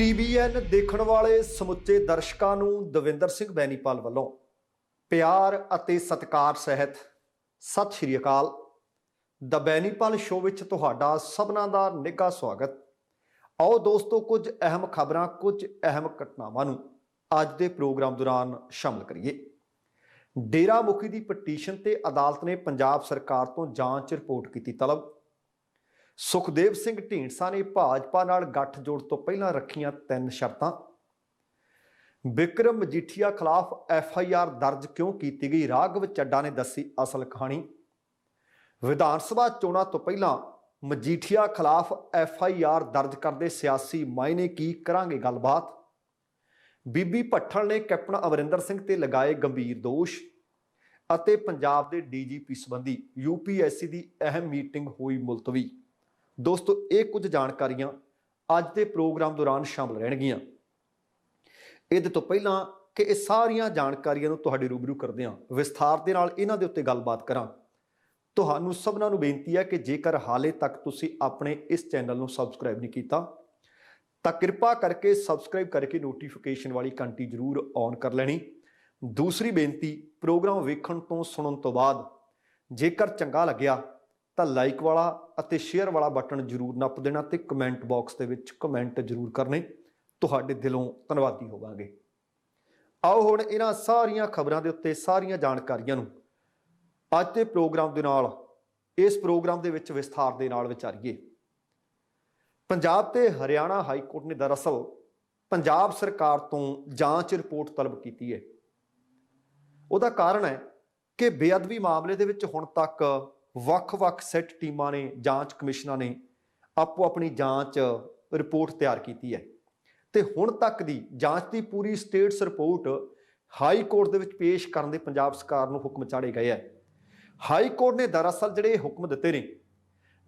TVN ਦੇਖਣ ਵਾਲੇ ਸਮੁੱਚੇ ਦਰਸ਼ਕਾਂ ਨੂੰ ਦਵਿੰਦਰ ਸਿੰਘ ਬੈਨੀਪਾਲ ਵੱਲੋਂ ਪਿਆਰ ਅਤੇ ਸਤਿਕਾਰ ਸਹਿਤ ਸਤਿ ਸ਼੍ਰੀ ਅਕਾਲ। ਦ ਬੈਨੀਪਾਲ ਸ਼ੋਅ ਵਿੱਚ ਤੁਹਾਡਾ ਸਭਨਾਂ ਦਾ ਨਿੱਘਾ ਸਵਾਗਤ। ਆਓ ਦੋਸਤੋ, ਕੁਝ ਅਹਿਮ ਖਬਰਾਂ, ਕੁਝ ਅਹਿਮ ਘਟਨਾਵਾਂ ਨੂੰ ਅੱਜ ਦੇ ਪ੍ਰੋਗਰਾਮ ਦੌਰਾਨ ਸ਼ਾਮਲ ਕਰੀਏ। ਡੇਰਾ ਮੁਖੀ ਦੀ ਪਟੀਸ਼ਨ ਤੇ ਅਦਾਲਤ ਨੇ ਪੰਜਾਬ ਸਰਕਾਰ ਤੋਂ ਜਾਂਚ ਰਿਪੋਰਟ ਕੀਤੀ ਤਲਬ। ਸੁਖਦੇਵ ਸਿੰਘ ਢੀਂਡਸਾ ਨੇ ਭਾਜਪਾ ਨਾਲ ਗੱਠਜੋੜ ਤੋਂ ਪਹਿਲਾਂ ਰੱਖੀਆਂ 3 ਸ਼ਰਤਾਂ। ਬਿਕਰਮ ਮਜੀਠੀਆ ਖਿਲਾਫ FIR ਦਰਜ ਕਿਉਂ ਕੀਤੀ ਗਈ, ਰਾਘਵ ਚੱਡਾ ਨੇ ਦੱਸੀ ਅਸਲ ਕਹਾਣੀ। ਵਿਧਾਨ ਸਭਾ ਚੋਣਾਂ ਤੋਂ ਪਹਿਲਾਂ ਮਜੀਠੀਆ ਖਿਲਾਫ FIR ਦਰਜ ਕਰਦੇ ਸਿਆਸੀ ਮਾਇਨੇ ਕੀ, ਕਰਾਂਗੇ ਗੱਲਬਾਤ। ਬੀਬੀ ਭੱਠਲ ਨੇ ਕੈਪਟਨ ਅਮਰਿੰਦਰ ਸਿੰਘ ਤੇ ਲਗਾਏ ਗੰਭੀਰ ਦੋਸ਼ ਅਤੇ ਪੰਜਾਬ ਦੇ DGP ਸੰਬੰਧੀ UPSC ਦੀ ਅਹਿਮ ਮੀਟਿੰਗ ਹੋਈ ਮੁਲਤਵੀ। ਦੋਸਤੋ, ਇਹ ਕੁਝ ਜਾਣਕਾਰੀਆਂ ਅੱਜ ਦੇ ਪ੍ਰੋਗਰਾਮ ਦੌਰਾਨ ਸ਼ਾਮਲ ਰਹਿਣਗੀਆਂ। ਇਹਦੇ ਤੋਂ ਪਹਿਲਾਂ ਕਿ ਇਹ ਸਾਰੀਆਂ ਜਾਣਕਾਰੀਆਂ ਨੂੰ ਤੁਹਾਡੇ ਰੂਬਰੂ ਕਰਦੇ ਹਾਂ, ਵਿਸਥਾਰ ਦੇ ਨਾਲ ਇਹਨਾਂ ਦੇ ਉੱਤੇ ਗੱਲਬਾਤ ਕਰਾਂ, ਤੁਹਾਨੂੰ ਸਭਨਾਂ ਨੂੰ ਬੇਨਤੀ ਹੈ ਕਿ ਜੇਕਰ ਹਾਲੇ ਤੱਕ ਤੁਸੀਂ ਆਪਣੇ ਇਸ ਚੈਨਲ ਨੂੰ ਸਬਸਕ੍ਰਾਈਬ ਨਹੀਂ ਕੀਤਾ ਤਾਂ ਕਿਰਪਾ ਕਰਕੇ ਸਬਸਕ੍ਰਾਈਬ ਕਰਕੇ ਨੋਟੀਫਿਕੇਸ਼ਨ ਵਾਲੀ ਘੰਟੀ ਜ਼ਰੂਰ ਔਨ ਕਰ ਲੈਣੀ। ਦੂਸਰੀ ਬੇਨਤੀ, ਪ੍ਰੋਗਰਾਮ ਵੇਖਣ ਤੋਂ ਸੁਣਨ ਤੋਂ ਬਾਅਦ ਜੇਕਰ ਚੰਗਾ ਲੱਗਿਆ ਤਾਂ ਲਾਈਕ ਵਾਲਾ ਅਤੇ ਸ਼ੇਅਰ ਵਾਲਾ ਬਟਨ ਜ਼ਰੂਰ ਨੱਪ ਦੇਣਾ ਤੇ ਕਮੈਂਟ ਬਾਕਸ ਦੇ ਵਿੱਚ ਕਮੈਂਟ ਜ਼ਰੂਰ ਕਰਨੇ। ਤੁਹਾਡੇ ਦਿਲੋਂ ਧੰਨਵਾਦੀ ਹੋਵਾਂਗੇ। ਆਓ ਹੁਣ ਇਹਨਾਂ ਸਾਰੀਆਂ ਖਬਰਾਂ ਦੇ ਉੱਤੇ ਸਾਰੀਆਂ ਜਾਣਕਾਰੀਆਂ ਨੂੰ ਅੱਜ ਦੇ ਪ੍ਰੋਗਰਾਮ ਦੇ ਨਾਲ, ਇਸ ਪ੍ਰੋਗਰਾਮ ਦੇ ਵਿੱਚ ਵਿਸਥਾਰ ਦੇ ਨਾਲ ਵਿਚਾਰੀਏ। ਪੰਜਾਬ ਤੇ ਹਰਿਆਣਾ ਹਾਈ ਕੋਰਟ ਨੇ ਦਰਅਸਲ ਪੰਜਾਬ ਸਰਕਾਰ ਤੋਂ ਜਾਂਚ ਰਿਪੋਰਟ ਤਲਬ ਕੀਤੀ ਹੈ। ਉਹਦਾ ਕਾਰਨ ਹੈ ਕਿ ਬੇਅਦਬੀ ਮਾਮਲੇ ਦੇ ਵਿੱਚ ਹੁਣ ਤੱਕ ਵੱਖ-ਵੱਖ ਸੈੱਟ ਟੀਮਾਂ ਨੇ, ਜਾਂਚ ਕਮਿਸ਼ਨਾਂ ਨੇ ਆਪੋ ਆਪਣੀ ਜਾਂਚ ਰਿਪੋਰਟ ਤਿਆਰ ਕੀਤੀ ਹੈ ਤੇ ਹੁਣ ਤੱਕ ਦੀ ਜਾਂਚ ਦੀ ਪੂਰੀ ਸਟੇਟਸ ਰਿਪੋਰਟ ਹਾਈ ਕੋਰਟ ਦੇ ਵਿੱਚ ਪੇਸ਼ ਕਰਨ ਦੇ ਪੰਜਾਬ ਸਰਕਾਰ ਨੂੰ ਹੁਕਮ ਚਾੜੇ ਗਏ ਹੈ। ਹਾਈ ਕੋਰਟ ਨੇ ਦਰਅਸਲ ਜਿਹੜੇ ਹੁਕਮ ਦਿੱਤੇ ਨੇ,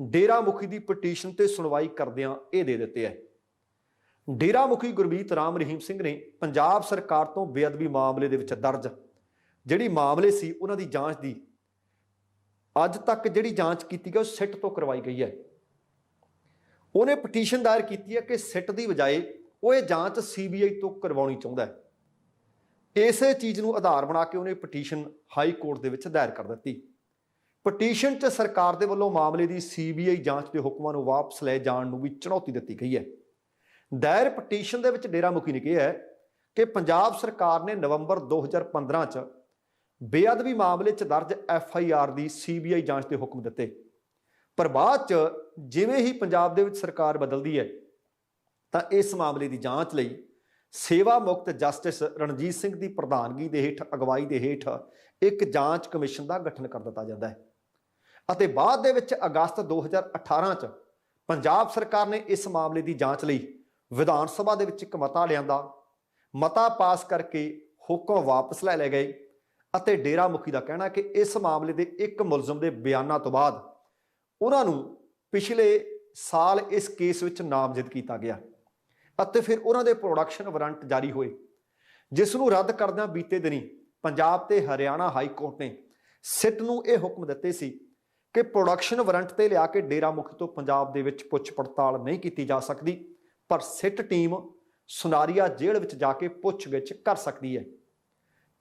ਡੇਰਾ ਮੁਖੀ ਦੀ ਪਟੀਸ਼ਨ ਤੇ ਸੁਣਵਾਈ ਕਰਦਿਆਂ ਇਹ ਦੇ ਦਿੱਤੇ ਹੈ। ਡੇਰਾ ਮੁਖੀ ਗੁਰਮੀਤ ਰਾਮ ਰਹੀਮ ਸਿੰਘ ਨੇ ਪੰਜਾਬ ਸਰਕਾਰ ਤੋਂ ਬੇਅਦਬੀ ਮਾਮਲੇ ਦੇ ਵਿੱਚ ਦਰਜ ਜਿਹੜੀ ਮਾਮਲੇ ਸੀ ਉਹਨਾਂ ਦੀ ਜਾਂਚ ਦੀ ਅੱਜ ਤੱਕ ਜਿਹੜੀ ਜਾਂਚ ਕੀਤੀ ਗਈ ਉਹ ਸਿੱਟ ਤੋਂ ਕਰਵਾਈ ਗਈ ਹੈ। ਉਹਨੇ ਪਟੀਸ਼ਨ ਦਾਇਰ ਕੀਤੀ ਹੈ ਕਿ ਸਿੱਟ ਦੀ ਬਜਾਏ ਉਹ ਇਹ ਜਾਂਚ CBI ਤੋਂ ਕਰਵਾਉਣੀ ਚਾਹੁੰਦਾ ਹੈ। ਇਸੇ ਚੀਜ਼ ਨੂੰ ਆਧਾਰ ਬਣਾ ਕੇ ਉਹਨੇ ਪਟੀਸ਼ਨ ਹਾਈ ਕੋਰਟ ਦੇ ਵਿੱਚ ਦਾਇਰ ਕਰ ਦਿੱਤੀ। ਪਟੀਸ਼ਨ 'ਚ ਸਰਕਾਰ ਦੇ ਵੱਲੋਂ ਮਾਮਲੇ ਦੀ CBI ਜਾਂਚ ਦੇ ਹੁਕਮਾਂ ਨੂੰ ਵਾਪਸ ਲੈ ਜਾਣ ਨੂੰ ਵੀ ਚੁਣੌਤੀ ਦਿੱਤੀ ਗਈ ਹੈ। ਦਾਇਰ ਪਟੀਸ਼ਨ ਦੇ ਵਿੱਚ ਡੇਰਾ ਮੁਖੀ ਨੇ ਕਿਹਾ ਹੈ ਕਿ ਪੰਜਾਬ ਸਰਕਾਰ ਨੇ ਨਵੰਬਰ 2015 'ਚ ਬੇਅਦਬੀ ਮਾਮਲੇ 'ਚ ਦਰਜ FIR ਦੀ CBI ਜਾਂਚ ਦੇ ਹੁਕਮ ਦਿੱਤੇ, ਪਰ ਬਾਅਦ 'ਚ ਜਿਵੇਂ ਹੀ ਪੰਜਾਬ ਦੇ ਵਿੱਚ ਸਰਕਾਰ ਬਦਲਦੀ ਹੈ ਤਾਂ ਇਸ ਮਾਮਲੇ ਦੀ ਜਾਂਚ ਲਈ ਸੇਵਾ ਮੁਕਤ ਜਸਟਿਸ ਰਣਜੀਤ ਸਿੰਘ ਦੀ ਪ੍ਰਧਾਨਗੀ ਦੇ ਹੇਠ, ਅਗਵਾਈ ਦੇ ਹੇਠ ਇੱਕ ਜਾਂਚ ਕਮਿਸ਼ਨ ਦਾ ਗਠਨ ਕਰ ਦਿੱਤਾ ਜਾਂਦਾ ਹੈ ਅਤੇ ਬਾਅਦ ਦੇ ਵਿੱਚ ਅਗਸਤ 2018 'ਚ ਪੰਜਾਬ ਸਰਕਾਰ ਨੇ ਇਸ ਮਾਮਲੇ ਦੀ ਜਾਂਚ ਲਈ ਵਿਧਾਨ ਸਭਾ ਦੇ ਵਿੱਚ ਇੱਕ ਮਤਾ ਲਿਆਂਦਾ। ਮਤਾ ਪਾਸ ਕਰਕੇ ਹੁਕਮ ਵਾਪਸ ਲੈ ਲਏ ਗਏ ਅਤੇ ਡੇਰਾ ਮੁਖੀ ਦਾ ਕਹਿਣਾ ਕਿ ਇਸ ਮਾਮਲੇ ਦੇ ਇੱਕ ਮੁਲਜ਼ਮ ਦੇ ਬਿਆਨਾਂ ਤੋਂ ਬਾਅਦ ਉਹਨਾਂ ਨੂੰ ਪਿਛਲੇ ਸਾਲ ਇਸ ਕੇਸ ਵਿੱਚ ਨਾਮਜ਼ਦ ਕੀਤਾ ਗਿਆ ਅਤੇ ਫਿਰ ਉਹਨਾਂ ਦੇ ਪ੍ਰੋਡਕਸ਼ਨ ਵਾਰੰਟ ਜਾਰੀ ਹੋਏ, ਜਿਸ ਨੂੰ ਰੱਦ ਕਰਦਿਆਂ ਬੀਤੇ ਦਿਨੀ ਪੰਜਾਬ ਤੇ ਹਰਿਆਣਾ ਹਾਈ ਕੋਰਟ ਨੇ ਸਿੱਟ ਨੂੰ ਇਹ ਹੁਕਮ ਦਿੱਤੇ ਸੀ ਕਿ ਪ੍ਰੋਡਕਸ਼ਨ ਵਾਰੰਟ ਤੇ ਲਿਆ ਕੇ ਡੇਰਾ ਮੁਖੀ ਤੋਂ ਪੰਜਾਬ ਦੇ ਵਿੱਚ ਪੁੱਛ ਪੜਤਾਲ ਨਹੀਂ ਕੀਤੀ ਜਾ ਸਕਦੀ, ਪਰ ਸਿੱਟ ਟੀਮ ਸੁਨਾਰੀਆ ਜੇਲ੍ਹ ਵਿੱਚ ਜਾ ਕੇ ਪੁੱਛਗਿੱਛ ਕਰ ਸਕਦੀ ਹੈ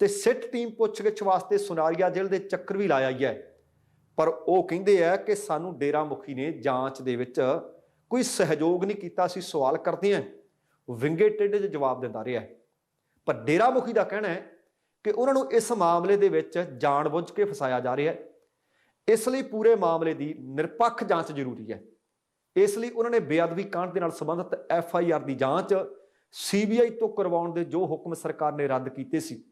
ਤੇ ਸਿੱਟ ਟੀਮ ਪੁੱਛਗਿੱਛ ਵਾਸਤੇ ਸੁਨਾਰੀਆ ਜੇਲ੍ਹ ਦੇ ਚੱਕਰ ਵੀ ਲਾਇਆ ਹੀ ਹੈ। ਪਰ ਉਹ ਕਹਿੰਦੇ ਆ ਕਿ ਸਾਨੂੰ ਡੇਰਾ ਮੁਖੀ ਨੇ ਜਾਂਚ ਦੇ ਵਿੱਚ ਕੋਈ ਸਹਿਯੋਗ ਨਹੀਂ ਕੀਤਾ, ਅਸੀਂ ਸਵਾਲ ਕਰਦੇ ਹਾਂ, ਵਿੰਗੇ ਟੇਢੇ ਜਿਹੇ ਜਵਾਬ ਦਿੰਦਾ ਰਿਹਾ। ਪਰ ਡੇਰਾ ਮੁਖੀ ਦਾ ਕਹਿਣਾ ਹੈ ਕਿ ਉਹਨਾਂ ਨੂੰ ਇਸ ਮਾਮਲੇ ਦੇ ਵਿੱਚ ਜਾਣਬੁੱਝ ਕੇ ਫਸਾਇਆ ਜਾ ਰਿਹਾ ਹੈ, ਇਸ ਲਈ ਪੂਰੇ ਮਾਮਲੇ ਦੀ ਨਿਰਪੱਖ ਜਾਂਚ ਜ਼ਰੂਰੀ ਹੈ। ਇਸ ਲਈ ਉਹਨਾਂ ਨੇ ਬੇਅਦਬੀ ਕਾਂਡ ਦੇ ਨਾਲ ਸੰਬੰਧਿਤ FIR ਦੀ ਜਾਂਚ CBI ਤੋਂ ਕਰਵਾਉਣ ਦੇ ਜੋ ਹੁਕਮ ਸਰਕਾਰ ਨੇ ਰੱਦ ਕੀਤੇ ਸੀ,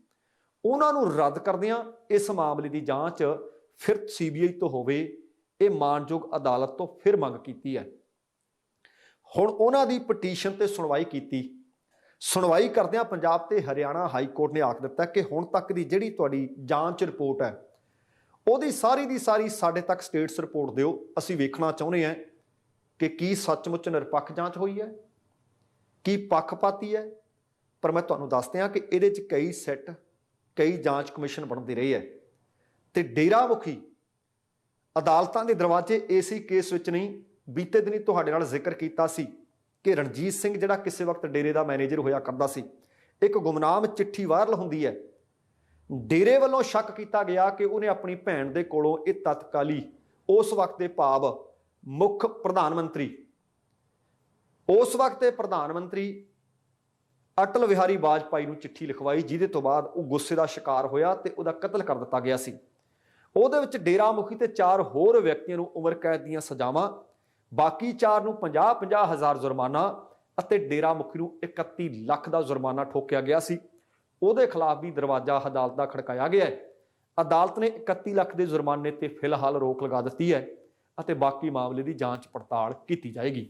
ਉਹਨਾਂ ਨੂੰ ਰੱਦ ਕਰਦਿਆਂ ਇਸ ਮਾਮਲੇ ਦੀ ਜਾਂਚ ਫਿਰ CBI ਤੋਂ ਹੋਵੇ, ਇਹ ਮਾਣਯੋਗ ਅਦਾਲਤ ਤੋਂ ਫਿਰ ਮੰਗ ਕੀਤੀ ਹੈ। ਹੁਣ ਉਹਨਾਂ ਦੀ ਪਟੀਸ਼ਨ ਤੇ ਸੁਣਵਾਈ ਕੀਤੀ। ਸੁਣਵਾਈ ਕਰਦਿਆਂ ਪੰਜਾਬ ਤੇ ਹਰਿਆਣਾ ਹਾਈ ਕੋਰਟ ਨੇ ਆਖ ਦਿੱਤਾ ਕਿ ਹੁਣ ਤੱਕ ਦੀ ਜਿਹੜੀ ਤੁਹਾਡੀ ਜਾਂਚ ਰਿਪੋਰਟ ਹੈ ਉਹਦੀ ਸਾਰੀ ਦੀ ਸਾਰੀ ਸਾਡੇ ਤੱਕ ਸਟੇਟਸ ਰਿਪੋਰਟ ਦਿਓ, ਅਸੀਂ ਵੇਖਣਾ ਚਾਹੁੰਦੇ ਹਾਂ ਕਿ ਕੀ ਸੱਚਮੁੱਚ ਨਿਰਪੱਖ ਜਾਂਚ ਹੋਈ ਹੈ, ਕੀ ਪੱਖਪਾਤੀ ਹੈ। ਪਰ ਮੈਂ ਤੁਹਾਨੂੰ ਦੱਸਦੇ ਹਾਂ ਕਿ ਇਹਦੇ 'ਚ ਕਈ ਸੈੱਟ, ਕਈ ਜਾਂਚ ਕਮਿਸ਼ਨ ਬਣਦੇ ਰਹੇ ਹੈ ਤੇ ਡੇਰਾ ਮੁਖੀ ਅਦਾਲਤਾਂ ਦੇ ਦਰਵਾਜ਼ੇ ਇਸੇ ਕੇਸ ਵਿੱਚ ਨਹੀਂ, ਬੀਤੇ ਦਿਨੀ ਤੁਹਾਡੇ ਨਾਲ ਜ਼ਿਕਰ ਕੀਤਾ ਸੀ कि रणजीत सिंह जिहड़ा किसी वक्त डेरे का मैनेजर होया करदा सी, एक गुमनाम चिट्ठी वायरल हुंदी है। डेरे वालों शक किया गया कि उन्हें अपनी भैन के कोलों ये तत्काली उस वक्त के भाव मुख प्रधानमंत्री उस वक्त के प्रधानमंत्री अटल बिहारी वाजपेयी नूं चिट्ठी लिखवाई, जिहदे तो बाद वो गुस्से का शिकार होया ते उहदा कतल कर दिता गया सी। ਉਹਦੇ ਵਿੱਚ डेरा मुखी ते 4 होर व्यक्तियों ਨੂੰ उम्र कैद ਦੀਆਂ सजावां, बाकी 4 ਨੂੰ 50-50 हज़ार जुर्माना ਅਤੇ डेरा मुखी ਨੂੰ 31 ਲੱਖ ਦਾ जुर्माना ठोकिया गया सी। ਉਹਦੇ खिलाफ भी दरवाजा अदालत का खड़काया गया है। अदालत ने 31 ਲੱਖ के जुर्माने ते फिलहाल रोक लगा दी है ਅਤੇ बाकी मामले की जांच पड़ताल की जाएगी।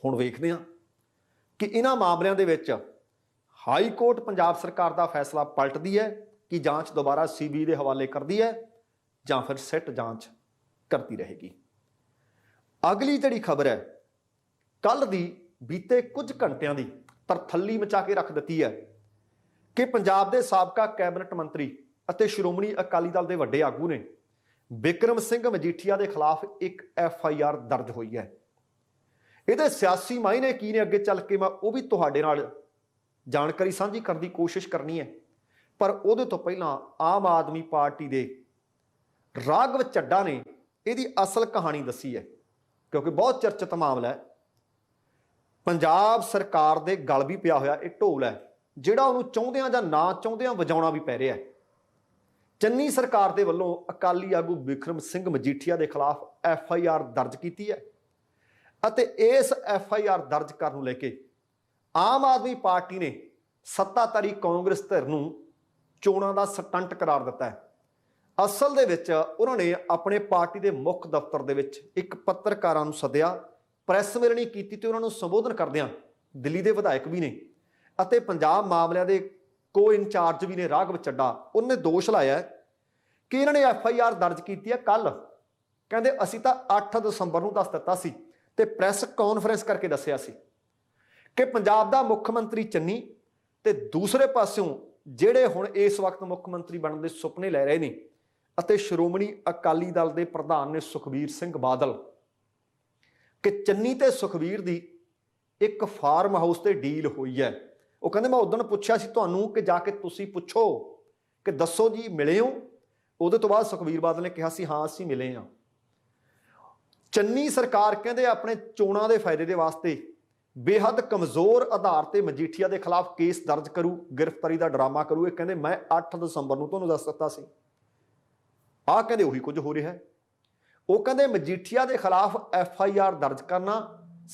हुण वेखदे हां कि इन्हां मामलों के विच हाई कोर्ट पंजाब सरकार का फैसला पलटदी है कि जांच दोबारा CBI के हवाले करती है जां फिर सिट जांच करती रहेगी। अगली जिहड़ी खबर है कल दी बीते कुछ घंटियां दी तरथल्ली मचा के रख दी है कि पंजाब के साबका कैबिनेट मंत्री ਅਤੇ श्रोमणी अकाली दल के वड्डे आगू ने बिक्रम सिंह मजीठिया के खिलाफ एक FIR दर्ज हुई है। ਇਹਦੇ सियासी मायने की ने अगे चल के मैं वो भी तुहाडे नाल जानकारी साझी करने की कोशिश करनी है, पर ਉਹਦੇ तो पहला आम आदमी पार्टी के राघव ਚੱਡਾ ने ਇਹਦੀ असल कहानी दसी है, क्योंकि बहुत चर्चित मामला है। पंजाब सरकार के गल भी पिया होया एक ढोल है ਜਿਹੜਾ ਉਹਨੂੰ ਚਾਹੁੰਦਿਆਂ ਜਾਂ ਨਾ ਚਾਹੁੰਦਿਆਂ ਵਜਾਉਣਾ ਵੀ ਪੈ ਰਿਹਾ है। ਚੰਨੀ सरकार के ਵੱਲੋਂ अकाली आगू बिक्रम सिंह मजीठिया के खिलाफ FIR दर्ज की है ਅਤੇ इस FIR दर्ज करने ਨੂੰ ਲੈ ਕੇ आम आदमी पार्टी ने सत्ताधारी कांग्रेस धिर ਨੂੰ ਚੋਣਾਂ ਦਾ ਸਟੰਟ करार दिता है। असल ਦੇ ਵਿੱਚ ਉਹਨਾਂ ਨੇ ਆਪਣੇ ਪਾਰਟੀ ਦੇ ਮੁੱਖ ਦਫ਼ਤਰ ਦੇ ਵਿੱਚ ਇੱਕ ਪੱਤਰਕਾਰਾਂ ਨੂੰ ਸੱਦਿਆ, ਪ੍ਰੈਸ ਮਿਲਣੀ ਕੀਤੀ ਤੇ ਉਹਨਾਂ ਨੂੰ ਸੰਬੋਧਨ ਕਰਦਿਆਂ ਦਿੱਲੀ ਦੇ ਵਿਧਾਇਕ ਵੀ ਨੇ ਅਤੇ ਪੰਜਾਬ ਮਾਮਲਿਆਂ ਦੇ ਕੋ ਇੰਚਾਰਜ ਵੀ ਨੇ ਰਾਘਵ ਚੱਡਾ, ਉਹਨੇ ਦੋਸ਼ ਲਾਇਆ ਕਿ ਇਹਨਾਂ ਨੇ FIR ਦਰਜ ਕੀਤੀ ਹੈ ਕੱਲ। ਕਹਿੰਦੇ ਅਸੀਂ ਤਾਂ 8 ਦਸੰਬਰ ਨੂੰ ਦੱਸ ਦਿੱਤਾ ਸੀ ਤੇ ਪ੍ਰੈਸ ਕਾਨਫਰੰਸ ਕਰਕੇ ਦੱਸਿਆ ਸੀ ਕਿ ਪੰਜਾਬ ਦਾ ਮੁੱਖ ਮੰਤਰੀ ਚੰਨੀ ਤੇ ਦੂਸਰੇ ਪਾਸਿਓਂ ਜਿਹੜੇ ਹੁਣ ਇਸ ਵਕਤ ਮੁੱਖ ਮੰਤਰੀ ਬਣਨ ਦੇ ਸੁਪਨੇ ਲੈ ਰਹੇ ਨੇ ਅਤੇ ਸ਼੍ਰੋਮਣੀ ਅਕਾਲੀ ਦਲ ਦੇ ਪ੍ਰਧਾਨ ਨੇ ਸੁਖਬੀਰ ਸਿੰਘ ਬਾਦਲ, ਕਿ ਚੰਨੀ ਤੇ ਸੁਖਬੀਰ ਦੀ ਇੱਕ ਫਾਰਮ ਹਾਊਸ ਤੇ ਡੀਲ ਹੋਈ ਹੈ। ਉਹ ਕਹਿੰਦੇ ਮੈਂ ਉਦੋਂ ਪੁੱਛਿਆ ਸੀ ਤੁਹਾਨੂੰ ਕਿ ਜਾ ਕੇ ਤੁਸੀਂ ਪੁੱਛੋ ਕਿ ਦੱਸੋ ਜੀ ਮਿਲੇ ਹੋ। ਉਹਦੇ ਤੋਂ ਬਾਅਦ ਸੁਖਬੀਰ ਬਾਦਲ ਨੇ ਕਿਹਾ ਸੀ ਹਾਂ ਅਸੀਂ ਮਿਲੇ ਹਾਂ। ਚੰਨੀ ਸਰਕਾਰ ਕਹਿੰਦੇ ਆਪਣੇ ਚੋਣਾਂ ਦੇ ਫਾਇਦੇ ਦੇ ਵਾਸਤੇ बेहद कमजोर आधार पर मजीठिया के खिलाफ केस दर्ज करू, गिरफ्तारी का ड्रामा करू। ये कहते मैं 8 दसंबर को तुहानूं दस दिता सी। आ कहते उही कुछ हो रहा है। वो कहते मजीठिया के खिलाफ FIR दर्ज करना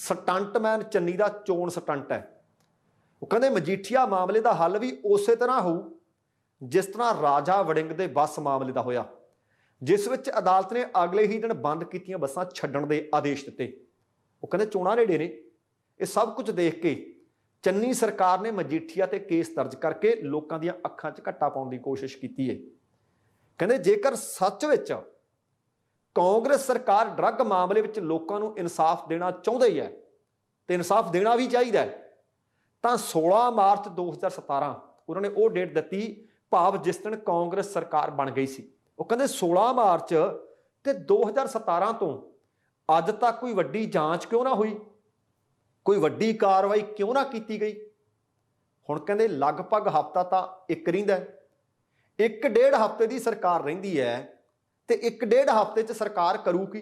स्टंटमैन चन्नी का चोण स्टंट है। वो कहते मजीठिया मामले का हल भी उस तरह हो जिस तरह राजा वड़िंग के बस मामले का होया, जिस विच अदालत ने अगले ही दिन बंद कीतियां बसां छड्डण दे आदेश दिते। वो कहते चोणां नेड़े ने, ये सब कुछ देख के चन्नी सरकार ने मजीठिया ते केस दर्ज करके लोगों दी अखां 'च घट्टा पाउण दी कोशिश की है। कहते जेकर सच विच कांग्रेस सरकार ड्रग मामले विच लोगों नूं इंसाफ देना चाहुंदी है ते इंसाफ देना भी चाहिए तां 16 मार्च 2017 उन्होंने वो डेट दी, भाव जिस दिन कांग्रेस सरकार बन गई सी। वो कहते 16 मार्च ते 2017 तो अज तक कोई वड्डी जांच क्यों ना हुई, कोई वड्डी कार्रवाई क्यों ना की गई। हुण कहते लगभग हफ्ता तो एक रहिंदा, 1.5 हफ्ते की सरकार रहिंदी है ते 1.5 हफ्ते च सरकार करू की।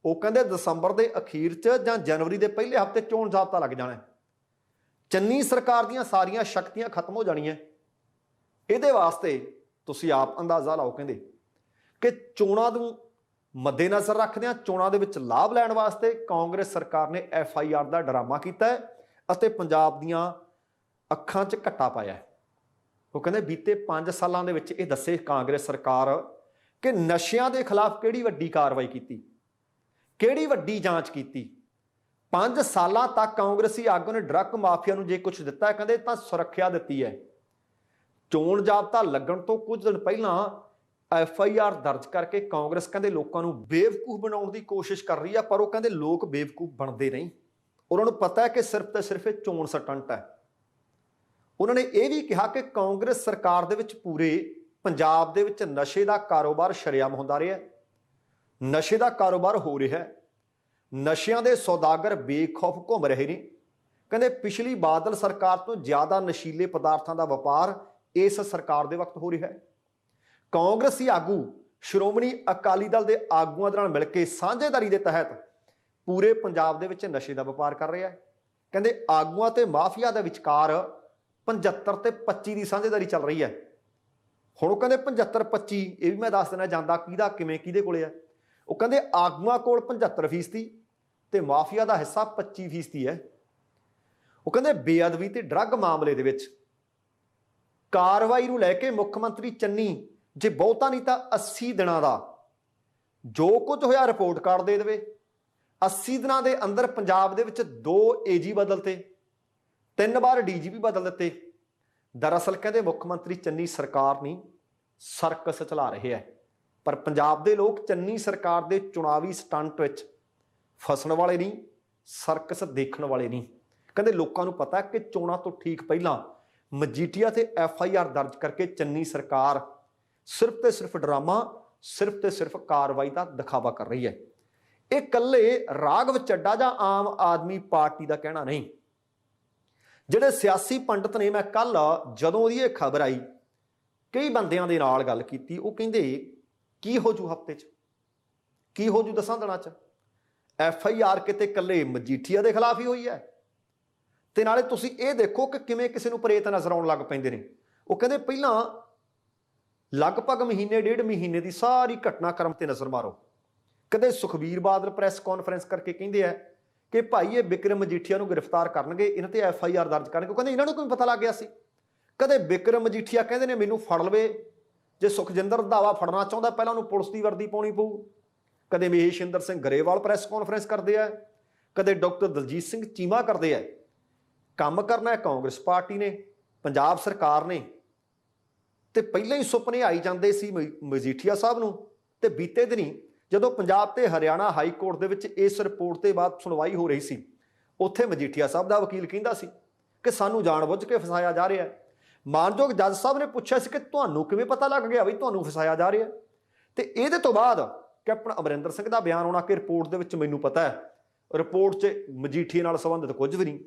वो कहते दसंबर के अखीर च जां जनवरी के पहले हफ्ते चोण जाब्ता लग जाना। चन्नी सरकार दीयां सारियां शक्तियां खत्म हो जानियां। इहदे वास्ते तुसीं आप अंदाजा लाओ कहते कि चोणां नूं मद्देनज़र रखदे चोणां दे विच लाभ लैण वास्ते कांग्रेस सरकार ने FIR का ड्रामा किया है अते पंजाब दीयां अखां 'च घट्टा पाया है। वो कहते बीते 5 सालां दे विच इह दस्से कांग्रेस सरकार कि नशियां दे खिलाफ किहड़ी वड्डी कार्रवाई कीती, किहड़ी वड्डी जांच कीती। 5 सालां तक कांग्रेसी आगू ने ड्रग माफिया नूं जे कुछ दिता है कहते तां सुरक्षा दित्ती है। चोण जाब्ता लगण तो कुछ दिन पहलां FIR दर्ज करके कांग्रेस कहते लोगों को बेवकूफ बनाने की कोशिश कर रही है, पर वो कहते लोग बेवकूफ बनते नहीं। उन्होंने पता है कि सिर्फ तो सिर्फ एक चोण स्टंट है। उन्होंने ये भी कहा कि कांग्रेस सरकार दे विच पूरे पंजाब दे विच नशे का कारोबार शरेआम होंदा रहा है, नशे का कारोबार हो रहा है। ਨਸ਼ਿਆਂ ਦੇ ਸੌਦਾਗਰ ਬੇਖੌਫ ਘੁੰਮ ਰਹੇ ਨੇ। ਕਹਿੰਦੇ ਪਿਛਲੀ ਬਾਦਲ ਸਰਕਾਰ ਤੋਂ ਜ਼ਿਆਦਾ ਨਸ਼ੀਲੇ ਪਦਾਰਥਾਂ ਦਾ ਵਪਾਰ ਇਸ ਸਰਕਾਰ ਦੇ ਵਕਤ ਹੋ ਰਿਹਾ ਹੈ। ਕਾਂਗਰਸੀ ਆਗੂ ਸ਼੍ਰੋਮਣੀ ਅਕਾਲੀ ਦਲ ਦੇ ਆਗੂਆਂ ਦੇ ਨਾਲ ਮਿਲ ਕੇ ਸਾਂਝੇਦਾਰੀ ਦੇ ਤਹਿਤ ਪੂਰੇ ਪੰਜਾਬ ਦੇ ਵਿੱਚ ਨਸ਼ੇ ਦਾ ਵਪਾਰ ਕਰ ਰਿਹਾ ਹੈ। ਕਹਿੰਦੇ ਆਗੂਆਂ ਤੇ ਮਾਫੀਆ ਦੇ ਵਿਚਕਾਰ 75 ਤੇ 25 ਦੀ ਸਾਂਝੇਦਾਰੀ ਚੱਲ ਰਹੀ ਹੈ। ਹੁਣ ਉਹ ਕਹਿੰਦੇ 75 25 ਇਹ ਵੀ ਮੈਂ ਦੱਸ ਦੇਣਾ ਜਾਂਦਾ ਕਿਹਦਾ ਕਿਵੇਂ ਕਿਹਦੇ ਕੋਲੇ ਹੈ। ਉਹ ਕਹਿੰਦੇ ਆਗੂਆਂ ਕੋਲ 75% ਤੇ ਮਾਫੀਆ ਦਾ ਹਿੱਸਾ 25% ਹੈ। ਉਹ ਕਹਿੰਦੇ ਬੇਅਦਬੀ ਤੇ ਡਰੱਗ ਮਾਮਲੇ ਦੇ ਵਿੱਚ ਕਾਰਵਾਈ ਨੂੰ ਲੈ ਕੇ ਮੁੱਖ ਮੰਤਰੀ ਚੰਨੀ ਜੇ ਬਹੁਤਾ ਨਹੀਂ ਤਾਂ 80 ਦਿਨਾਂ ਦਾ ਜੋ ਕੁਝ ਹੋਇਆ ਰਿਪੋਰਟ ਕਾਰਡ ਦੇ ਦੇਵੇ। 80 ਦਿਨਾਂ ਦੇ ਅੰਦਰ ਪੰਜਾਬ ਦੇ ਵਿੱਚ 2 ਏਜੀ ਬਦਲਤੇ, 3 ਵਾਰ ਡੀਜੀਪੀ ਬਦਲ ਦਿੱਤੇ। ਦਰਅਸਲ ਕਹਿੰਦੇ ਮੁੱਖ ਮੰਤਰੀ ਚੰਨੀ ਸਰਕਾਰ ਨਹੀਂ ਸਰਕਸ ਚਲਾ ਰਹੇ ਹੈ, ਪਰ ਪੰਜਾਬ ਦੇ ਲੋਕ ਚੰਨੀ ਸਰਕਾਰ ਦੇ ਚੁਣਾਵੀ ਸਟੰਟ ਵਿੱਚ ਫਸਣ ਵਾਲੇ ਨਹੀਂ, ਸਰਕਸ ਦੇਖਣ ਵਾਲੇ ਨਹੀਂ। ਕਹਿੰਦੇ ਲੋਕਾਂ ਨੂੰ ਪਤਾ ਕਿ ਚੋਣਾਂ ਤੋਂ ਠੀਕ ਪਹਿਲਾਂ ਮਜੀਠੀਆ ਤੇ FIR ਦਰਜ ਕਰਕੇ ਚੰਨੀ ਸਰਕਾਰ ਸਿਰਫ ਤੇ ਸਿਰਫ ਡਰਾਮਾ, ਸਿਰਫ ਤੇ ਸਿਰਫ ਕਾਰਵਾਈ ਦਾ ਦਿਖਾਵਾ ਕਰ ਰਹੀ ਹੈ। ਇਹ ਇਕੱਲੇ ਰਾਘਵ ਚੱਡਾ ਜਾਂ ਆਮ ਆਦਮੀ ਪਾਰਟੀ ਦਾ ਕਹਿਣਾ ਨਹੀਂ। ਜਿਹੜੇ ਸਿਆਸੀ ਪੰਡਤ ਨੇ, ਮੈਂ ਕੱਲ ਜਦੋਂ ਉਹਦੀ ਇਹ ਖਬਰ ਆਈ ਕਈ ਬੰਦਿਆਂ ਦੇ ਨਾਲ ਗੱਲ ਕੀਤੀ, ਉਹ ਕਹਿੰਦੇ ਕੀ ਹੋ ਜੂ ਹਫ਼ਤੇ 'ਚ, ਕੀ ਹੋ ਜੂ 10 ਦਿਨਾਂ 'ਚ। FIR ਕਿਤੇ ਇਕੱਲੇ ਮਜੀਠੀਆ ਦੇ ਖਿਲਾਫ ਹੀ ਹੋਈ ਹੈ ਤੇ ਨਾਲੇ ਤੁਸੀਂ ਇਹ ਦੇਖੋ ਕਿ ਕਿਵੇਂ ਕਿਸੇ ਨੂੰ ਪ੍ਰੇਤ ਨਜ਼ਰ ਆਉਣ ਲੱਗ ਪੈਂਦੇ ਨੇ। ਉਹ ਕਹਿੰਦੇ ਪਹਿਲਾਂ ਲਗਭਗ ਮਹੀਨੇ ਡੇਢ ਮਹੀਨੇ ਦੀ ਸਾਰੀ ਘਟਨਾਕ੍ਰਮ ਤੇ ਨਜ਼ਰ ਮਾਰੋ। ਕਦੇ ਸੁਖਬੀਰ ਬਾਦਲ ਪ੍ਰੈਸ ਕਾਨਫਰੰਸ ਕਰਕੇ ਕਹਿੰਦੇ ਆ ਕਿ ਭਾਈ ਇਹ ਬਿਕਰਮ ਮਜੀਠੀਆ ਨੂੰ ਗ੍ਰਿਫਤਾਰ ਕਰਨਗੇ, ਇਹਨਾਂ ਤੇ FIR ਦਰਜ ਕਰਨਗੇ। ਉਹ ਕਹਿੰਦੇ ਇਹਨਾਂ ਨੂੰ ਕਿਵੇਂ ਪਤਾ ਲੱਗ ਗਿਆ ਸੀ। ਕਦੇ ਬਿਕਰਮ ਮਜੀਠੀਆ ਕਹਿੰਦੇ ਨੇ ਮੈਨੂੰ ਫੜ ਲਵੇ, ਜੇ ਸੁਖਜਿੰਦਰ ਰੰਧਾਵਾ ਫੜਨਾ ਚਾਹੁੰਦਾ ਪਹਿਲਾਂ ਉਹਨੂੰ ਪੁਲਿਸ ਦੀ ਵਰਦੀ ਪਾਉਣੀ ਪਊ। ਕਦੇ ਮਹੇਸ਼ਿੰਦਰ ਸਿੰਘ ਗਰੇਵਾਲ ਪ੍ਰੈਸ ਕਾਨਫਰੰਸ ਕਰਦੇ ਆ, ਕਦੇ ਡਾਕਟਰ ਦਲਜੀਤ ਸਿੰਘ ਚੀਮਾ ਕਰਦੇ ਆ। ਕੰਮ ਕਰਨਾ ਹੈ ਕਾਂਗਰਸ ਪਾਰਟੀ ਨੇ, ਪੰਜਾਬ ਸਰਕਾਰ ਨੇ, ਤੇ ਪਹਿਲਾਂ ਹੀ ਸੁਪਨੇ ਆਈ ਜਾਂਦੇ ਸੀ ਮਜੀਠੀਆ ਸਾਹਿਬ ਨੂੰ। ਤੇ ਬੀਤੇ ਦਿਨੀ ਜਦੋਂ ਪੰਜਾਬ ਤੇ ਹਰਿਆਣਾ ਹਾਈ ਕੋਰਟ ਦੇ ਵਿੱਚ ਇਸ ਰਿਪੋਰਟ ਤੇ ਬਾਅਦ ਸੁਣਵਾਈ ਹੋ ਰਹੀ ਸੀ, ਉੱਥੇ ਮਜੀਠੀਆ ਸਾਹਿਬ ਦਾ ਵਕੀਲ ਕਹਿੰਦਾ ਸੀ ਕਿ ਸਾਨੂੰ ਜਾਣਬੁੱਝ ਕੇ ਫਸਾਇਆ ਜਾ ਰਿਹਾ ਹੈ। ਮਾਨਯੋਗ ਜੱਜ ਸਾਹਿਬ ਨੇ ਪੁੱਛਿਆ ਸੀ ਕਿ ਤੁਹਾਨੂੰ ਕਿਵੇਂ ਪਤਾ ਲੱਗ ਗਿਆ ਵੀ ਤੁਹਾਨੂੰ ਫਸਾਇਆ ਜਾ ਰਿਹਾ। ਤੇ ਇਹਦੇ ਤੋਂ ਬਾਅਦ ਕੈਪਟਨ ਅਮਰਿੰਦਰ ਸਿੰਘ ਦਾ ਬਿਆਨ ਆਉਣਾ ਕਿ ਰਿਪੋਰਟ ਦੇ ਵਿੱਚ ਮੈਨੂੰ ਪਤਾ ਹੈ, ਰਿਪੋਰਟ 'ਚ ਮਜੀਠੀਆ ਨਾਲ ਸੰਬੰਧਿਤ ਕੁਝ ਵੀ ਨਹੀਂ।